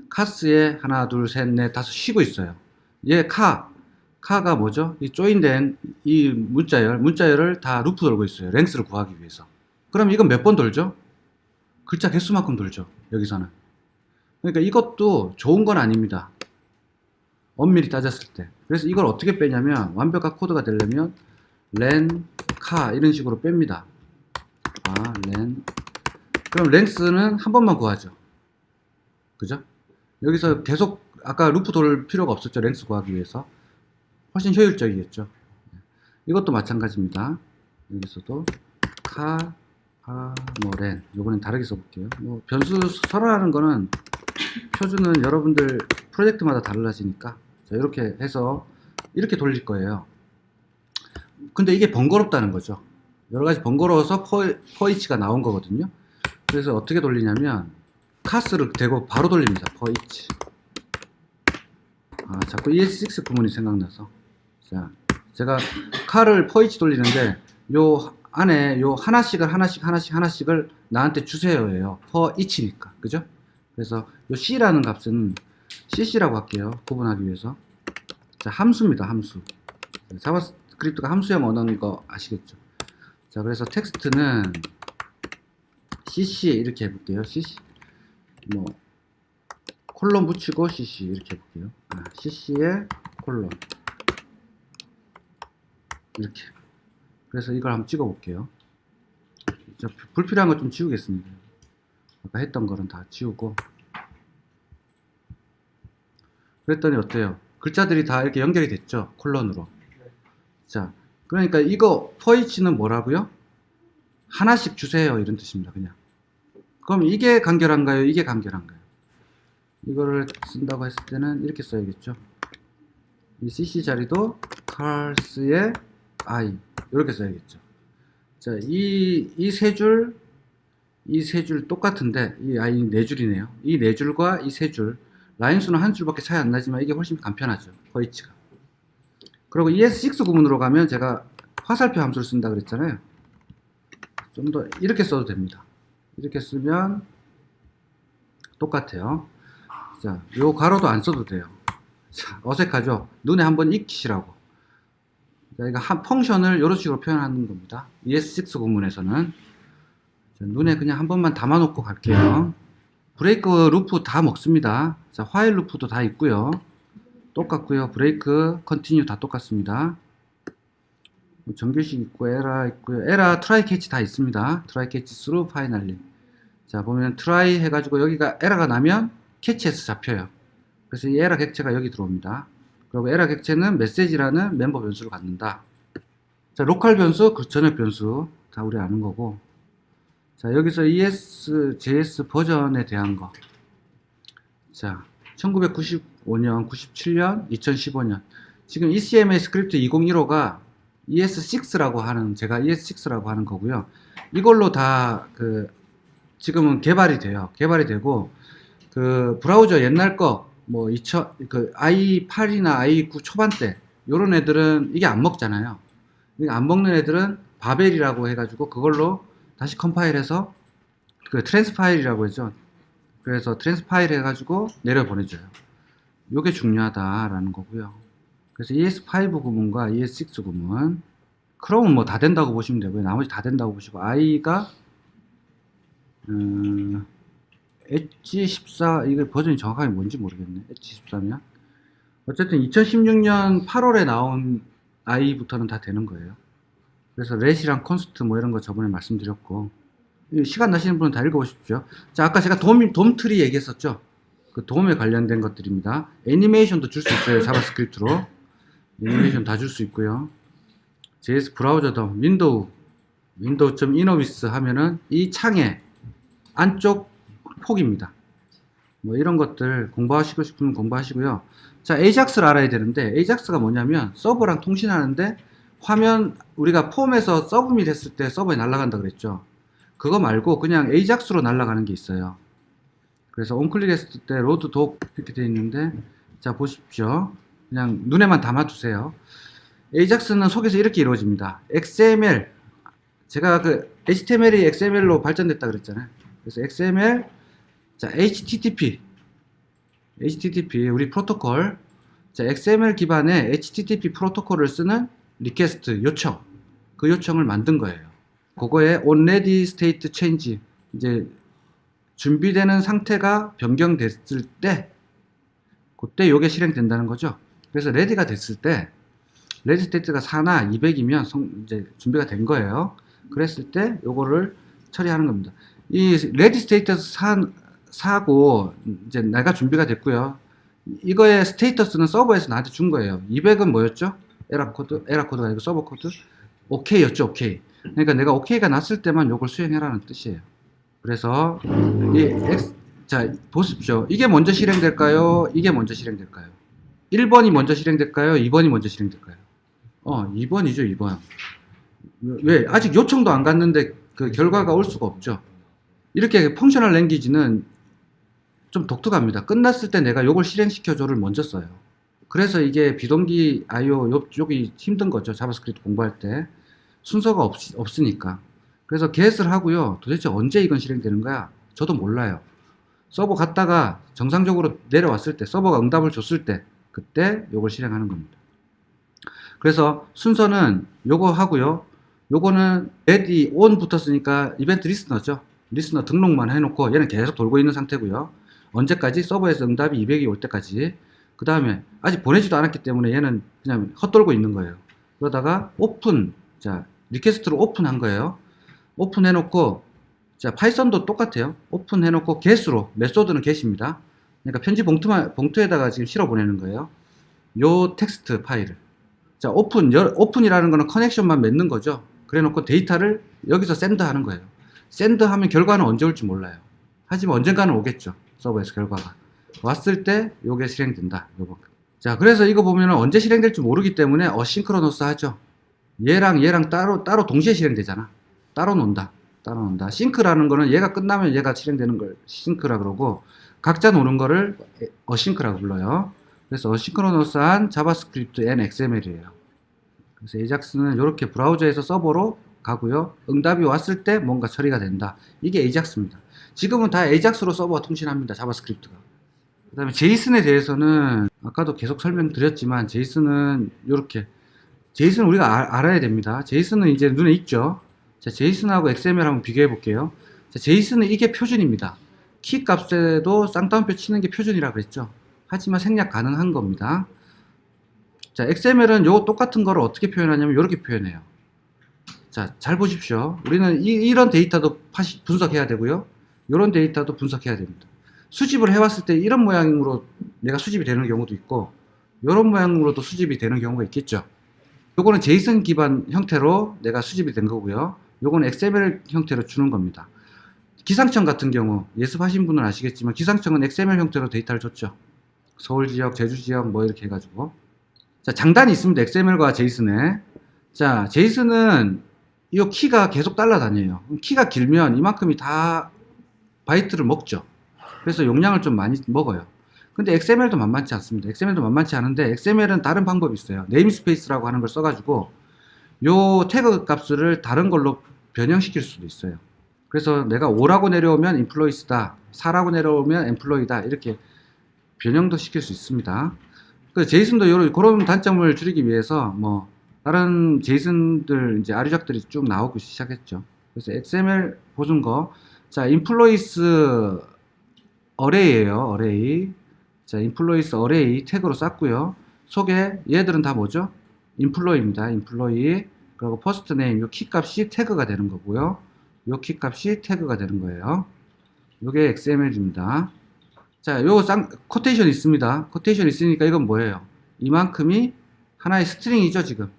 카스에 하나, 둘, 셋, 넷, 다섯 쉬고 있어요. 얘 카가 뭐죠? 이 조인된 이 문자열을 다 루프 돌고 있어요. 랭스를 구하기 위해서. 그럼 이건 몇 번 돌죠? 글자 개수만큼 돌죠. 여기서는. 그러니까 이것도 좋은 건 아닙니다. 엄밀히 따졌을 때. 그래서 이걸 어떻게 빼냐면 완벽한 코드가 되려면 len, 카 이런 식으로 뺍니다. len. 그럼 랭스는 한 번만 구하죠. 그죠? 여기서 계속 아까 루프 돌 필요가 없었죠. 랭스 구하기 위해서. 훨씬 효율적이겠죠. 이것도 마찬가지입니다. 여기서도 len. 요거는 다르게 써볼게요. 뭐 변수 설정하는 거는 표준은 여러분들 프로젝트마다 달라지니까 자, 이렇게 해서 이렇게 돌릴 거예요. 근데 이게 번거롭다는 거죠. 여러가지 번거로워서 for each가 나온 거거든요. 그래서 어떻게 돌리냐면 카스를 대고 바로 돌립니다. for each. 자꾸 ES6 구문이 생각나서 자, 제가 칼을 for each 돌리는데 요 안에 요 하나씩을 나한테 주세요예요. for each니까. 그죠? 그래서 요 c라는 값은 cc라고 할게요. 구분하기 위해서. 자, 함수입니다. 함수. 자바스크립트가 함수형 언어인 거 아시겠죠? 자, 그래서 텍스트는 cc 이렇게 해볼게요. cc 뭐 콜론 붙이고 cc 이렇게 해볼게요. cc에 콜론 이렇게. 그래서 이걸 한번 찍어볼게요. 불필요한 거 좀 지우겠습니다. 아까 했던 거는 다 지우고. 그랬더니 어때요? 글자들이 다 이렇게 연결이 됐죠? 콜론으로. 자, 그러니까 이거 for each는 뭐라고요? 하나씩 주세요 이런 뜻입니다. 그냥. 그럼 이게 간결한가요? 이게 간결한가요? 이거를 쓴다고 했을 때는 이렇게 써야겠죠. 이 cc 자리도 cars의 i 이렇게 써야겠죠. 자, 이 세 줄 똑같은데 이 i 네 줄이네요. 이 네 줄과 이 세 줄 라인 수는 한 줄밖에 차이 안 나지만 이게 훨씬 간편하죠. for each가. 그리고 ES6 구문으로 가면 제가 화살표 함수를 쓴다 그랬잖아요. 좀 더 이렇게 써도 됩니다. 이렇게 쓰면 똑같아요. 자, 요 가로도 안 써도 돼요. 자, 어색하죠? 눈에 한번 익히시라고. 자, 이거 한 펑션을 이런 식으로 표현하는 겁니다. ES6 구문에서는. 자, 눈에 그냥 한 번만 담아놓고 갈게요. 브레이크 루프 다 먹습니다. 자, 화일 루프도 다 있고요. 똑같고요. 브레이크, 컨티뉴 다 똑같습니다. 정규식 있고 에라 있고요. 에라 트라이 캐치 다 있습니다. 트라이 캐치 스루 파이널리. 자 보면 트라이 해가지고 여기가 에러가 나면 캐치해서 잡혀요. 그래서 이 에러 객체가 여기 들어옵니다. 그리고 에러 객체는 메시지라는 멤버 변수를 갖는다. 자 로컬 변수, 그 전역 변수 다 우리 아는 거고. 자 여기서 ES.js 버전에 대한 거. 자 1995년, 97년, 2015년 지금 ECMA 스크립트 2015가 ES6라고 하는, 제가 ES6라고 하는 거고요. 이걸로 다 지금은 개발이 돼요. 개발이 되고 브라우저 옛날 거 뭐 i8이나 i9 초반대 요런 애들은 이게 안 먹잖아요. 이게 안 먹는 애들은 바벨이라고 해가지고 그걸로 다시 컴파일해서 트랜스 파일이라고 했죠. 그래서 트랜스 파일 해가지고 내려 보내줘요. 요게 중요하다라는 거고요. 그래서 ES5 구문과 ES6 구문, 크롬은 뭐 다 된다고 보시면 되고요. 나머지 다 된다고 보시고, i가 엣지 14, 이게 버전이 정확하게 뭔지 모르겠네. 엣지 14면 어쨌든 2016년 8월에 나온 i부터는 다 되는 거예요. 그래서 렛이랑 콘스트 뭐 이런 거 저번에 말씀드렸고, 시간 나시는 분은 다 읽어보십시오. 자, 아까 제가 돔트리 얘기했었죠. 그 돔에 관련된 것들입니다. 애니메이션도 줄 수 있어요. 자바스크립트로 애니메이션 다 줄 수 있고요. JS 브라우저 돔, window.innovis 하면은 이 창의 안쪽 폭입니다. 뭐 이런 것들 공부하시고 싶으면 공부하시고요. 자, AJAX를 알아야 되는데, AJAX가 뭐냐면 서버랑 통신하는데, 화면 우리가 폼에서 서브밋 했을 때 서버에 날아간다 그랬죠. 그거 말고 그냥 AJAX로 날아가는 게 있어요. 그래서 온클릭했을 때 로드 독 이렇게 되어 있는데, 자 보십시오. 그냥 눈에만 담아두세요. AJAX는 속에서 이렇게 이루어집니다. XML, 제가 HTML이 XML로 발전됐다 그랬잖아요. 그래서 XML, 자 HTTP 우리 프로토콜, 자 XML 기반의 HTTP 프로토콜을 쓰는 리퀘스트 요청, 그 요청을 만든 거예요. 그거에 onReady state change, 이제 준비되는 상태가 변경됐을 때, 그때 요게 실행된다는 거죠. 그래서 ready가 됐을 때, ready state가 4나 200이면 이제 준비가 된 거예요. 그랬을 때 요거를 처리하는 겁니다. 이 ready state에서 사고 이제 내가 준비가 됐고요. 이거의 스테이터스는 서버에서 나한테 준 거예요. 200은 뭐였죠? 에러 코드가 아니고 서버 코드. 오케이였죠, 오케이. 그러니까 내가 오케이가 났을 때만 요걸 수행해라는 뜻이에요. 그래서 자 보십시오. 이게 먼저 실행될까요? 이게 먼저 실행될까요? 1번이 먼저 실행될까요? 2번이 먼저 실행될까요? 2번이죠, 2번. 왜? 아직 요청도 안 갔는데 그 결과가 올 수가 없죠. 이렇게 펑셔널 랭귀지는 좀 독특합니다. 끝났을 때 내가 요걸 실행시켜줘를 먼저 써요. 그래서 이게 비동기 IO 쪽이 힘든 거죠. 자바스크립트 공부할 때. 순서가 없으니까. 그래서 get을 하고요. 도대체 언제 이건 실행되는 거야? 저도 몰라요. 서버 갔다가 정상적으로 내려왔을 때, 서버가 응답을 줬을 때, 그때 요걸 실행하는 겁니다. 그래서 순서는 요거 하고요. 요거는 ready on 붙었으니까 이벤트 리스너죠. 리스너 등록만 해놓고 얘는 계속 돌고 있는 상태고요. 언제까지? 서버에서 응답이 200이 올 때까지. 그 다음에 아직 보내지도 않았기 때문에 얘는 그냥 헛돌고 있는 거예요. 그러다가 오픈, 자 리퀘스트로 오픈한 거예요. 오픈해놓고, 자 파이썬도 똑같아요. 오픈해놓고 get으로, 메소드는 get입니다. 그러니까 편지 봉투에다가 지금 실어 보내는 거예요. 요 텍스트 파일을. 자 오픈이라는 거는 커넥션만 맺는 거죠. 그래놓고 데이터를 여기서 샌드 하는 거예요. 샌드 하면 결과는 언제 올지 몰라요. 하지만 언젠가는 오겠죠. 서버에서 결과가 왔을 때 요게 실행된다. 요거. 자 그래서 이거 보면 언제 실행될지 모르기 때문에 어싱크로너스 하죠. 얘랑 따로 동시에 실행되잖아. 따로 논다. 싱크라는 거는 얘가 끝나면 얘가 실행되는 걸 싱크라 그러고, 각자 노는 거를 어싱크라고 불러요. 그래서 어싱크로너스한 자바스크립트 and XML이에요. 그래서 AJAX는 이렇게 브라우저에서 서버로 가고요. 응답이 왔을 때 뭔가 처리가 된다. 이게 AJAX입니다. 지금은 다 AJAX로 서버와 통신합니다. 자바스크립트가. 그 다음에 제이슨에 대해서는 아까도 계속 설명드렸지만, 제이슨은 이렇게, 제이슨은 우리가 알아야 됩니다. 제이슨은 이제 눈에 있죠. 자, 제이슨하고 XML 한번 비교해 볼게요. 자, 제이슨은 이게 표준입니다. 키 값에도 쌍따옴표 치는 게 표준이라고 그랬죠. 하지만 생략 가능한 겁니다. 자, XML은 요 똑같은 거를 어떻게 표현하냐면 이렇게 표현해요. 자, 잘 보십시오. 우리는 이런 데이터도 분석해야 되고요. 이런 데이터도 분석해야 됩니다. 수집을 해왔을 때 이런 모양으로 내가 수집이 되는 경우도 있고, 이런 모양으로도 수집이 되는 경우가 있겠죠. 요거는 제이슨 기반 형태로 내가 수집이 된 거고요. 요거는 XML 형태로 주는 겁니다. 기상청 같은 경우 예습하신 분은 아시겠지만 기상청은 XML 형태로 데이터를 줬죠. 서울 지역, 제주 지역 뭐 이렇게 해가지고. 자, 장단이 있습니다. XML과 제이슨에. 자, 제이슨은 이 키가 계속 따라다녀요. 키가 길면 이만큼이 다 바이트를 먹죠. 그래서 용량을 좀 많이 먹어요. 근데 XML도 만만치 않습니다. XML도 만만치 않은데 XML은 다른 방법이 있어요. 네임스페이스라고 하는 걸 써가지고 요 태그 값을 다른 걸로 변형시킬 수도 있어요. 그래서 내가 5라고 내려오면 employees다, 4라고 내려오면 employee다 이렇게 변형도 시킬 수 있습니다. 그 제이슨도 그런 단점을 줄이기 위해서 뭐 다른 제이슨들 이제 아류작들이 쭉 나오기 시작했죠. 그래서 XML 보준 거, 자 employees array예요. array. 자, employees array 태그로 쌌고요. 속에 얘들은 다 뭐죠? employee입니다. employee. 그리고 first name 요 키 값이 태그가 되는 거고요. 요 키 값이 태그가 되는 거예요. 요게 XML입니다. 자, 요 코테이션 있습니다. 코테이션 있으니까 이건 뭐예요? 이만큼이 하나의 스트링이죠, 지금.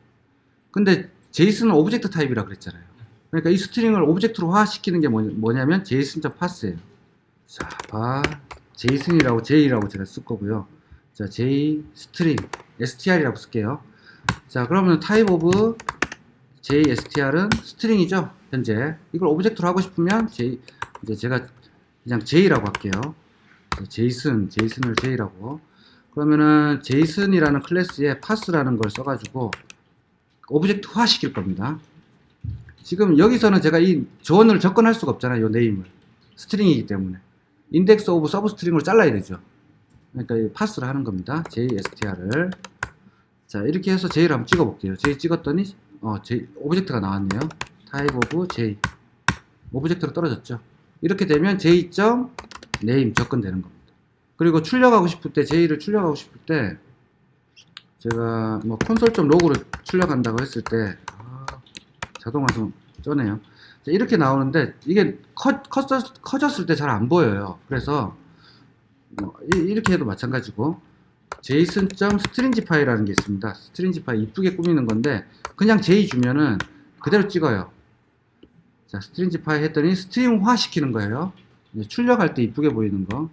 근데 제이슨은 오브젝트 타입이라 그랬잖아요. 그러니까 이 스트링을 오브젝트로 시키는 게 뭐냐면 JSON.parse예요. 자, 제이슨이라고 J라고 제가 쓸 거고요. 자, J 스트링 str이라고 쓸게요. 자, 그러면 type of JSTR은 스트링이죠, 현재. 이걸 오브젝트로 하고 싶으면 이제 제가 그냥 J라고 할게요. 제이슨을 J라고. 그러면은 제이슨이라는 클래스에 파스라는 걸 써가지고 오브젝트화 시킬 겁니다. 지금 여기서는 제가 이 조언을 접근할 수가 없잖아요. 이 네임을 스트링이기 때문에 인덱스 오브 서브 스트링으로 잘라야 되죠. 그러니까 이 파스를 하는 겁니다. JSTR을. 자, 이렇게 해서 J를 한번 찍어 볼게요. J 찍었더니 오브젝트가 나왔네요. type of J 오브젝트로 떨어졌죠. 이렇게 되면 J.name 접근되는 겁니다. 그리고 출력하고 싶을 때 J를 출력하고 싶을 때 제가 뭐 console.log로 출력한다고 했을 때 자동화 좀 쩌네요. 자, 이렇게 나오는데 이게 커졌을 때 잘 안 보여요. 그래서 이렇게 해도 마찬가지고 json.stringify라는 게 있습니다. stringify 이쁘게 꾸미는 건데 그냥 J 주면은 그대로 찍어요. 자, stringify 했더니 스트링화 시키는 거예요. 출력할 때 이쁘게 보이는 거.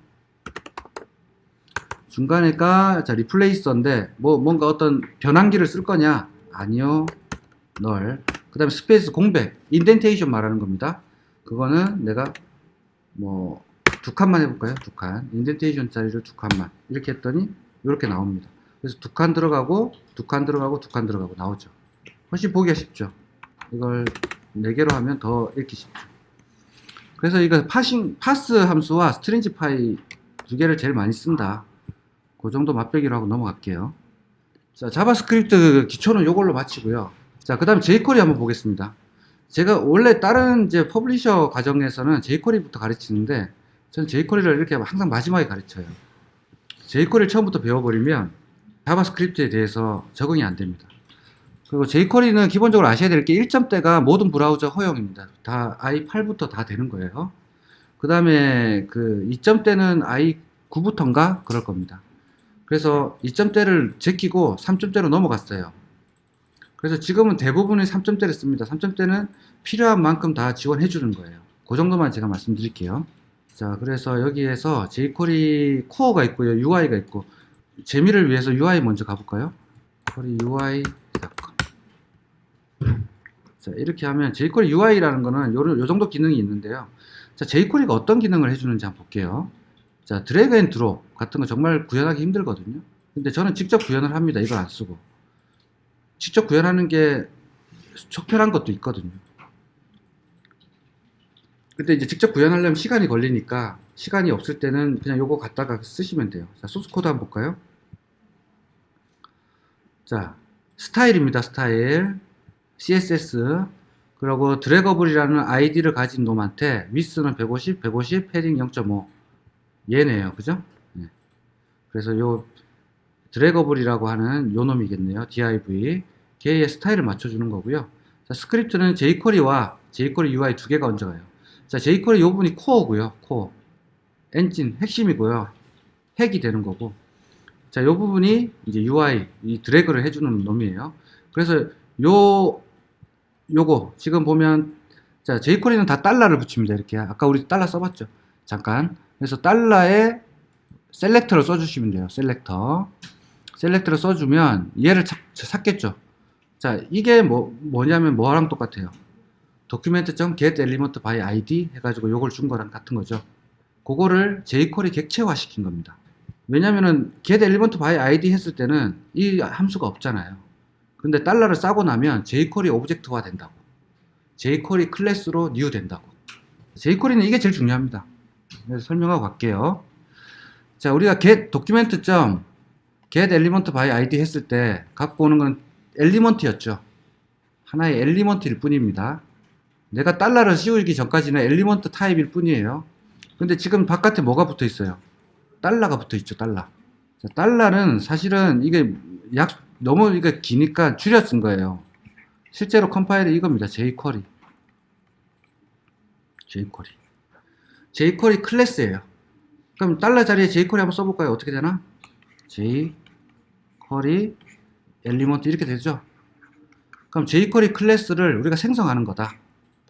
중간에가 자 리플레이서인데 뭔가 어떤 변환기를 쓸 거냐? 아니요. 널. 그 다음에 스페이스 공백, 인덴테이션 말하는 겁니다. 그거는 내가 뭐 두 칸만 해볼까요? 두 칸. 인덴테이션 자리를 두 칸만 이렇게 했더니 이렇게 나옵니다. 그래서 두 칸 들어가고 두 칸 들어가고 두 칸 들어가고 나오죠. 훨씬 보기가 쉽죠. 이걸 4개로 하면 더 읽기 쉽죠. 그래서 이거 파스 함수와 스트링지파이 두 개를 제일 많이 쓴다. 그 정도 맛배기로 하고 넘어갈게요. 자, 자바스크립트 기초는 이걸로 마치고요. 자, 그 다음에 jQuery 한번 보겠습니다. 제가 원래 다른 이제 퍼블리셔 과정에서는 jQuery부터 가르치는데 저는 jQuery를 이렇게 항상 마지막에 가르쳐요. jQuery를 처음부터 배워버리면 자바스크립트에 대해서 적응이 안 됩니다. 그리고 jQuery는 기본적으로 아셔야 될 게 1점대가 모든 브라우저 허용입니다. 다 i8부터 다 되는 거예요. 그 다음에 그 2점대는 i9부터인가 그럴 겁니다. 그래서 2점대를 제끼고 3점대로 넘어갔어요. 그래서 지금은 대부분의 3점대를 씁니다. 3점대는 필요한 만큼 다 지원해 주는 거예요. 그 정도만 제가 말씀드릴게요. 자, 그래서 여기에서 jQuery 코어가 있고요. UI가 있고 재미를 위해서 UI 먼저 가볼까요? jQuery.ui.com. 자, 이렇게 하면 jQuery UI라는 거는 요 정도 기능이 있는데요. 자, jQuery가 어떤 기능을 해주는지 한번 볼게요. 자, 드래그 앤 드롭 같은 거 정말 구현하기 힘들거든요. 근데 저는 직접 구현을 합니다. 이걸 안 쓰고. 직접 구현하는 게 척편한 것도 있거든요. 근데 이제 직접 구현하려면 시간이 걸리니까 시간이 없을 때는 그냥 요거 갖다가 쓰시면 돼요. 자, 소스 코드 한번 볼까요? 자, 스타일입니다. 스타일. CSS. 그리고 드래거블이라는 아이디를 가진 놈한테 위스는 150, 150, 패딩 0.5. 얘네요. 그죠? 네. 그래서 요 드래거블이라고 하는 요 놈이겠네요. div. 걔의 스타일을 맞춰주는 거고요. 자, 스크립트는 jQuery와 jQuery UI 두 개가 얹어가요. 자, jQuery 이 부분이 코어고요. 코어. 엔진, 핵심이고요. 핵이 되는 거고. 자, 이 부분이 이제 UI, 이 드래그를 해주는 놈이에요. 그래서 요거, 지금 보면, 자, jQuery는 다 달러를 붙입니다. 이렇게. 아까 우리 달러 써봤죠? 잠깐. 그래서 달러에 셀렉터를 써주시면 돼요. 셀렉터를 써주면 얘를 찾겠죠. 자, 이게 뭐냐면 뭐랑 똑같아요. document.get element by id 해가지고 요걸 준 거랑 같은 거죠. 그거를 jQuery 객체화 시킨 겁니다. 왜냐면은 get element by id 했을 때는 이 함수가 없잖아요. 근데 달러를 싸고 나면 jQuery 오브젝트화 된다고. jQuery 클래스로 new 된다고. jQuery는 이게 제일 중요합니다. 그래서 설명하고 갈게요. 자, 우리가 get element by id 했을 때 갖고 오는 건 엘리먼트였죠. 하나의 엘리먼트일 뿐입니다. 내가 달러를 씌우기 전까지는 엘리먼트 타입일 뿐이에요. 근데 지금 바깥에 뭐가 붙어 있어요? 달러가 붙어 있죠, 달러. 자, 달러는 사실은 이게 너무 이게 기니까 줄여 쓴 거예요. 실제로 컴파일이 이겁니다. jQuery 클래스예요. 그럼 달러 자리에 jQuery 한번 써볼까요? 어떻게 되나? jQuery 엘리먼트 이렇게 되죠. 그럼 jQuery 클래스를 우리가 생성하는 거다.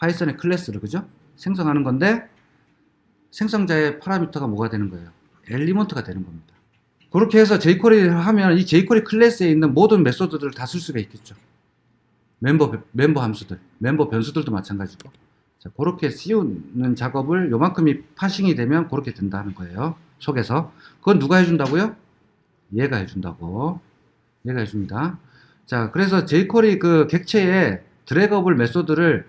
파이썬의 클래스를, 그죠? 생성하는 건데 생성자의 파라미터가 뭐가 되는 거예요? 엘리먼트가 되는 겁니다. 그렇게 해서 jQuery를 하면 이 jQuery 클래스에 있는 모든 메소드들을 다 쓸 수가 있겠죠. 멤버 함수들, 멤버 변수들도 마찬가지고. 자, 그렇게 씌우는 작업을 요만큼이 파싱이 되면 그렇게 된다는 거예요. 속에서. 그건 누가 해준다고요? 얘가 해준다고. 얘가 해줍니다. 자, 그래서 jQuery 그 객체에 드래그업을 메소드를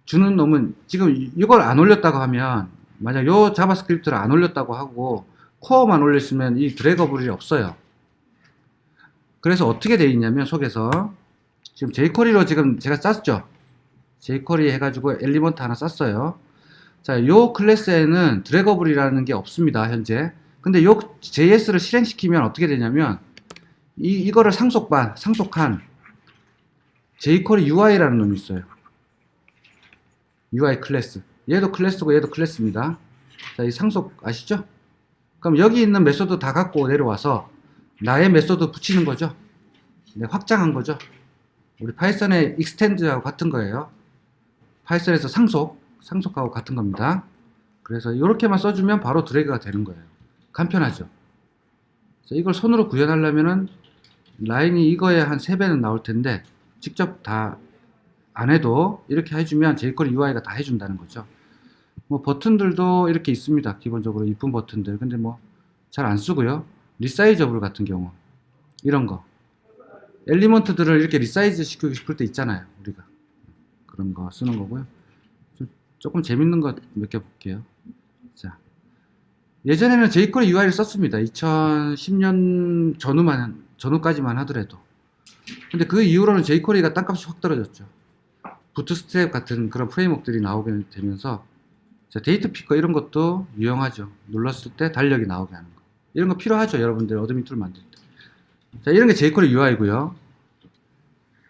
주는 놈은 지금 이걸 안 올렸다고 하면, 만약 요 자바스크립트를 안 올렸다고 하고 코어만 올렸으면 이 드래그업이 없어요. 그래서 어떻게 되어 있냐면 속에서 지금 jQuery로 지금 제가 짰죠. jQuery 해가지고 엘리먼트 하나 쌌어요. 자, 요 클래스에는 드래그업이라는 게 없습니다, 현재. 근데 요 JS를 실행시키면 어떻게 되냐면 이거를 상속한 jQuery UI라는 놈이 있어요. UI 클래스. 얘도 클래스고 얘도 클래스입니다. 자, 이 상속 아시죠? 그럼 여기 있는 메소드 다 갖고 내려와서 나의 메소드 붙이는 거죠. 네, 확장한 거죠. 우리 파이썬의 extend하고 같은 거예요. 파이썬에서 상속하고 같은 겁니다. 그래서 이렇게만 써주면 바로 드래그가 되는 거예요. 간편하죠. 이걸 손으로 구현하려면은 라인이 이거에 한 3배는 나올 텐데 직접 다 안 해도 이렇게 해주면 jQuery UI가 다 해준다는 거죠. 뭐 버튼들도 이렇게 있습니다. 기본적으로 이쁜 버튼들. 근데 뭐 잘 안 쓰고요. 리사이저블 같은 경우 이런 거 엘리먼트들을 이렇게 리사이즈 시키고 싶을 때 있잖아요. 우리가 그런 거 쓰는 거고요. 조금 재밌는 거 몇 개 볼게요. 자, 예전에는 jQuery UI를 썼습니다. 2010년 전후까지만 하더라도. 근데 그 이후로는 jQuery가 땅값이 확 떨어졌죠. 부트스트랩 같은 그런 프레임워크들이 나오게 되면서, 자, 데이트 피커 이런 것도 유용하죠. 눌렀을 때 달력이 나오게 하는 거. 이런 거 필요하죠. 여러분들 어드민 툴 만들 때. 자, 이런 게 jQuery UI고요.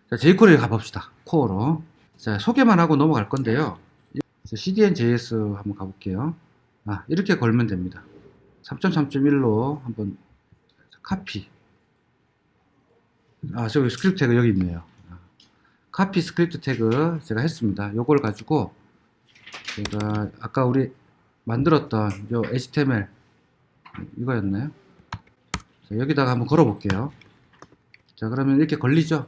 자, jQuery 가봅시다. 코어로. 자, 소개만 하고 넘어갈 건데요. CDN.js 한번 가볼게요. 아, 이렇게 걸면 됩니다. 3.3.1로 한번 카피. 아, 저기 스크립트 태그 여기 있네요. 카피 스크립트 태그 제가 했습니다. 요걸 가지고 제가 아까 우리 만들었던 요 HTML 이거였나요? 자, 여기다가 한번 걸어 볼게요. 자, 그러면 이렇게 걸리죠?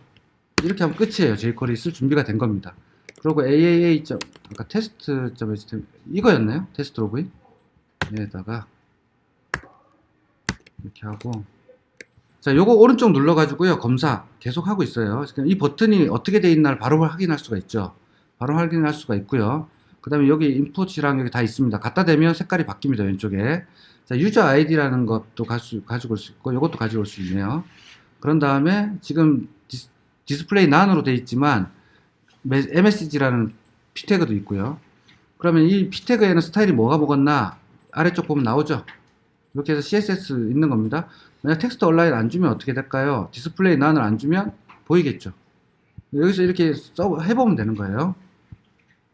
이렇게 하면 끝이에요. jQuery 쓸 준비가 된 겁니다. 그리고 AAA. 아까 테스트.html 이거였나요? 테스트 로그인 여기다가 이렇게 하고, 자, 요거 오른쪽 눌러가지고요. 검사 계속 하고 있어요. 이 버튼이 어떻게 돼 있나를 바로 확인할 수가 있죠. 바로 확인할 수가 있고요. 그 다음에 여기 인풋이랑 여기 다 있습니다. 갖다 대면 색깔이 바뀝니다. 왼쪽에. 자, 유저 아이디라는 것도 가지고 올 수 있고, 요것도 가지고 올 수 있네요. 그런 다음에 지금 디스플레이 난으로 돼 있지만 MSG라는 P 태그도 있고요. 그러면 이 P 태그에는 스타일이 뭐가 먹었나 아래쪽 보면 나오죠. 이렇게 해서 CSS 있는 겁니다. 만약 텍스트 온라인 안 주면 어떻게 될까요? 디스플레이 난을 안 주면 보이겠죠. 여기서 이렇게 해보면 되는 거예요.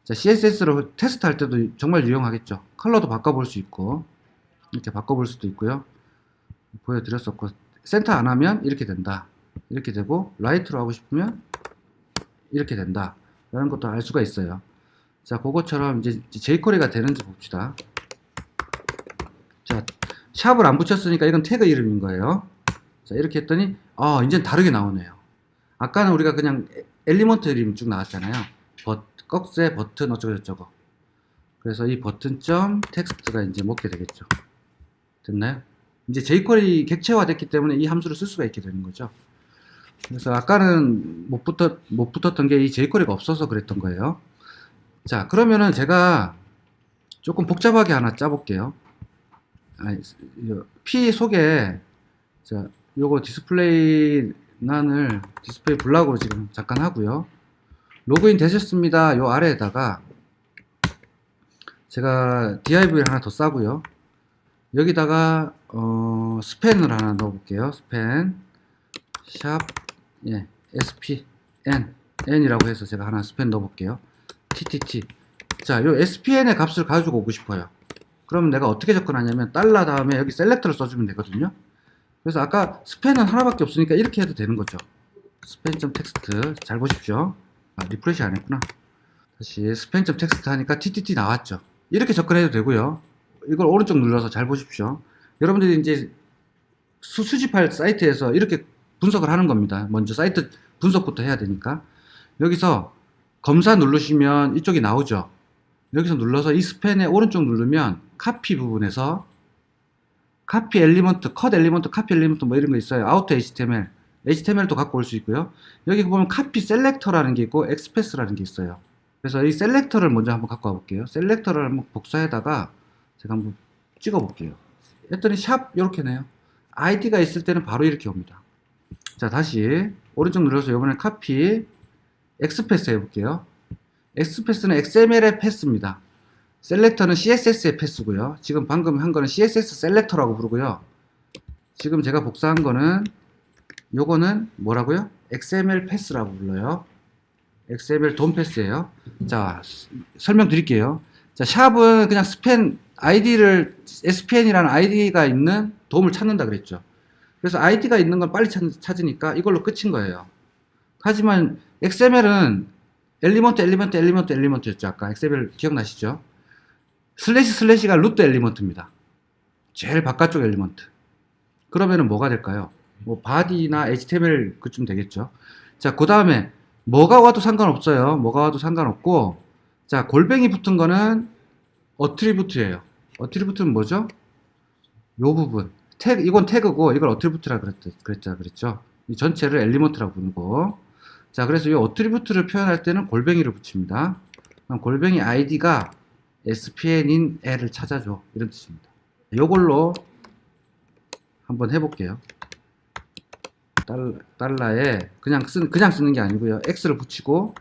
자, CSS로 테스트 할 때도 정말 유용하겠죠. 컬러도 바꿔볼 수 있고, 이렇게 바꿔볼 수도 있고요. 보여드렸었고, 센터 안 하면 이렇게 된다. 이렇게 되고, 라이트로 하고 싶으면 이렇게 된다. 라는 것도 알 수가 있어요. 자, 그것처럼 이제 jQuery가 되는지 봅시다. 자, 샵을 안 붙였으니까 이건 태그 이름인 거예요. 자, 이렇게 했더니, 이젠 다르게 나오네요. 아까는 우리가 그냥 엘리먼트 이름 쭉 나왔잖아요. 꺽쇠 버튼 어쩌고저쩌고. 그래서 이 버튼점 텍스트가 이제 먹게 되겠죠. 됐나요? 이제 jQuery 객체화 됐기 때문에 이 함수를 쓸 수가 있게 되는 거죠. 그래서 아까는 못 붙었던 게 이 jQuery가 없어서 그랬던 거예요. 자, 그러면은 제가 조금 복잡하게 하나 짜볼게요. P 속에, 자, 요거 디스플레이 난을 디스플레이 블락으로 지금 잠깐 하고요. 로그인 되셨습니다. 요 아래에다가 제가 div를 하나 더 싸고요. 여기다가 스팬을 하나 넣어 볼게요. 스팬 샵 spn n이라고 해서 제가 하나 스팬 넣어 볼게요. ttt. 자, 요 spn의 값을 가지고 오고 싶어요. 그러면 내가 어떻게 접근하냐면 달러 다음에 여기 셀렉트를 써주면 되거든요. 그래서 아까 스팬은 하나밖에 없으니까 이렇게 해도 되는 거죠. 스팬.텍스트 잘 보십시오. 리프레시 안 했구나. 다시 스팬.텍스트 하니까 ttt 나왔죠. 이렇게 접근해도 되고요. 이걸 오른쪽 눌러서 잘 보십시오. 여러분들이 이제 수집할 사이트에서 이렇게 분석을 하는 겁니다. 먼저 사이트 분석부터 해야 되니까. 여기서 검사 누르시면 이쪽이 나오죠. 여기서 눌러서 이 스팬에 오른쪽 누르면 카피 부분에서 카피 엘리먼트, 컷 엘리먼트, 카피 엘리먼트 뭐 이런 거 있어요. 아우터 HTML도 갖고 올 수 있고요. 여기 보면 카피 셀렉터라는 게 있고 엑스패스라는 게 있어요. 그래서 이 셀렉터를 먼저 한번 갖고 와볼게요. 셀렉터를 한번 복사해다가 제가 한번 찍어볼게요. 했더니 샵 이렇게네요. 아이디가 있을 때는 바로 이렇게 옵니다. 자, 다시 오른쪽 눌러서 이번에 카피 엑스패스 해볼게요. 엑스패스는 XML의 패스입니다. 셀렉터는 CSS의 패스고요. 지금 방금 한 거는 CSS 셀렉터라고 부르고요. 지금 제가 복사한 거는 요거는 뭐라고요? XML 패스라고 불러요. XML 돔 패스예요. 자, 설명드릴게요. 자, 샵은 그냥 스팬 아이디를 SPN이라는 아이디가 있는 돔을 찾는다 그랬죠. 그래서 아이디가 있는 건 빨리 찾으니까 이걸로 끝인 거예요. 하지만 XML은 엘리먼트였죠. 아까 XML 기억나시죠? 슬래시가 루트 엘리먼트입니다. 제일 바깥쪽 엘리먼트. 그러면은 뭐가 될까요? 뭐 바디나 HTML 그쯤 되겠죠. 자, 그 다음에 뭐가 와도 상관없어요. 뭐가 와도 상관없고, 자, 골뱅이 붙은 거는 어트리뷰트예요. 어트리뷰트는 뭐죠? 요 부분. 이건 태그고 이걸 어트리뷰트라 그랬죠. 이 전체를 엘리먼트라고 부르고. 자, 그래서 이 어트리뷰트를 표현할 때는 골뱅이를 붙입니다. 그럼 골뱅이 아이디가 spn인 애를 찾아줘. 이런 뜻입니다. 요걸로 한번 해볼게요. 달러에 그냥 쓰는 게 아니고요. x를 붙이고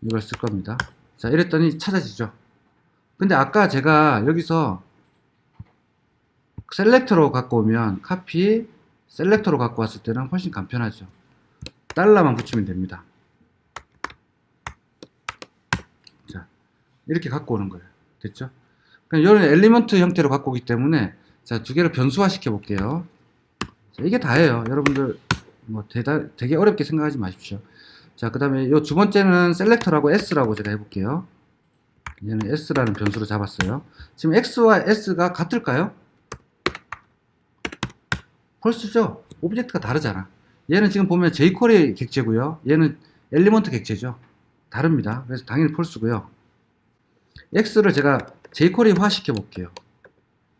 이걸 쓸 겁니다. 자, 이랬더니 찾아지죠. 근데 아까 제가 여기서 셀렉터로 갖고 오면 카피 셀렉터로 갖고 왔을 때는 훨씬 간편하죠. 달러만 붙이면 됩니다. 자, 이렇게 갖고 오는 거예요. 됐죠? 그럼 이런 엘리먼트 형태로 갖고 오기 때문에 자, 두 개를 변수화 시켜 볼게요. 자, 이게 다예요. 여러분들 뭐 되게 어렵게 생각하지 마십시오. 자, 그 다음에 요 두 번째는 셀렉터라고 s라고 제가 해볼게요. 얘는 s라는 변수로 잡았어요. 지금 x와 s가 같을까요? 펄스죠? 오브젝트가 다르잖아. 얘는 지금 보면 jQuery 객체고요. 얘는 엘리먼트 객체죠. 다릅니다. 그래서 당연히 펄스고요. x를 제가 jQuery화 시켜 볼게요.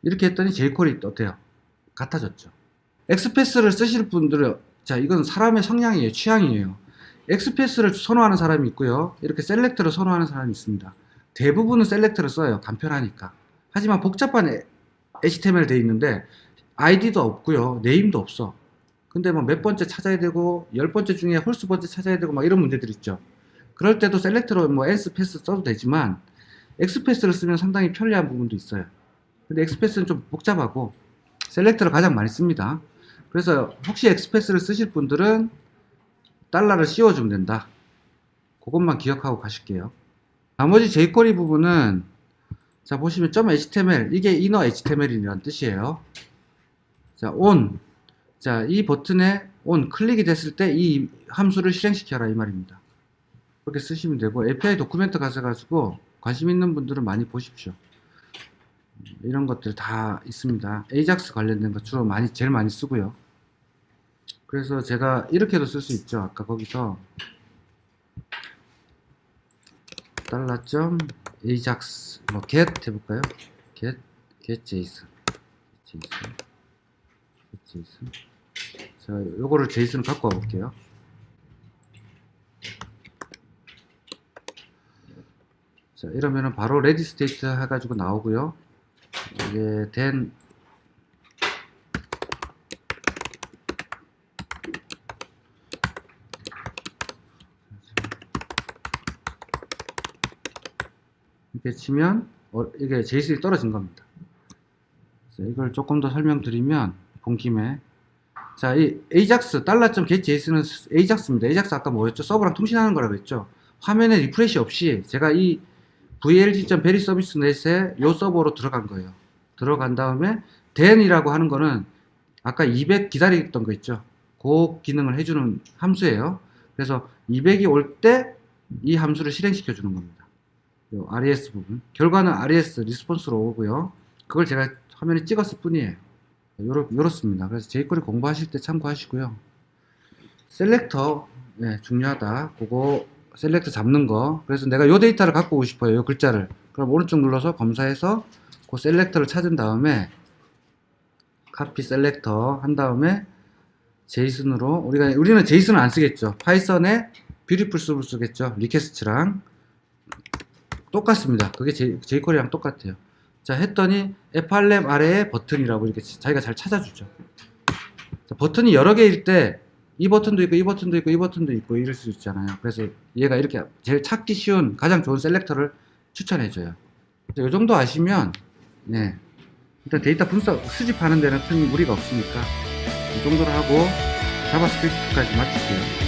이렇게 했더니 jQuery 어때요? 같아졌죠. 엑스패스를 쓰실 분들은 자, 이건 사람의 성향이에요. 취향이에요. 엑스패스를 선호하는 사람이 있고요. 이렇게 셀렉트를 선호하는 사람이 있습니다. 대부분은 셀렉트를 써요. 간편하니까. 하지만 복잡한 HTML 돼 있는데 아이디도 없고요. 네임도 없어. 근데 뭐 몇 번째 찾아야 되고 10번째 중에 홀수 번째 찾아야 되고 막 이런 문제들 있죠. 그럴 때도 셀렉트로 뭐 else 패스 써도 되지만 엑스패스를 쓰면 상당히 편리한 부분도 있어요. 근데 엑스패스는 좀 복잡하고 셀렉트를 가장 많이 씁니다. 그래서 혹시 엑스패스를 쓰실 분들은 달러를 씌워주면 된다. 그것만 기억하고 가실게요. 나머지 jQuery 부분은 자 보시면 .html 이게 inner html이라는 뜻이에요. 자 on 자 이 버튼에 on 클릭이 됐을 때 이 함수를 실행시켜라 이 말입니다. 그렇게 쓰시면 되고 API 도큐멘트 가셔가지고 관심 있는 분들은 많이 보십시오. 이런 것들 다 있습니다. AJAX 관련된 거 주로 제일 많이 쓰고요. 그래서 제가 이렇게도 쓸 수 있죠. 아까 거기서 $AJAX 뭐 get 해볼까요? get JSON 자 요거를 JSON 갖고 와볼게요. 자 이러면은 바로 ready state 해가지고 나오고요. 이게 then 이렇게 치면 이게 JSON이 떨어진 겁니다. 이걸 조금 더 설명드리면 본 김에 자 이 AJAX $.getJSON은 AJAX입니다. AJAX 아까 뭐였죠? 서버랑 통신하는 거라고 했죠. 화면에 리프레시 없이 제가 이 vlg.veryservice넷에 요 서버로 들어간 거예요. 들어간 다음에 then이라고 하는 거는 아까 200 기다리던 거 있죠. 그 기능을 해주는 함수예요. 그래서 200이 올 때 이 함수를 실행시켜 주는 겁니다. 요 res 부분 결과는 res 리스폰스로 오고요. 그걸 제가 화면에 찍었을 뿐이에요. 요렇습니다. 그래서 jQuery 공부하실 때 참고하시고요. 셀렉터 중요하다. 그거 셀렉터 잡는 거. 그래서 내가 요 데이터를 갖고 오고 싶어요. 요 글자를. 그럼 오른쪽 눌러서 검사해서 그 셀렉터를 찾은 다음에 카피 셀렉터 한 다음에 제이슨으로 우리는 제이슨을 안 쓰겠죠. 파이썬에 뷰티풀 숲을 쓰겠죠. 리퀘스트랑 똑같습니다. 그게 jQuery랑 똑같아요. 자 했더니 FRLAM 아래에 버튼이라고 이렇게 자기가 잘 찾아주죠. 자, 버튼이 여러 개일 때 이 버튼도 있고 이 버튼도 있고 이 버튼도 있고 이럴 수 있잖아요. 그래서 얘가 이렇게 제일 찾기 쉬운 가장 좋은 셀렉터를 추천해줘요. 이 정도 아시면 일단 데이터 분석 수집하는 데는 큰 무리가 없으니까 이 정도로 하고 자바스크립트까지 마칠게요.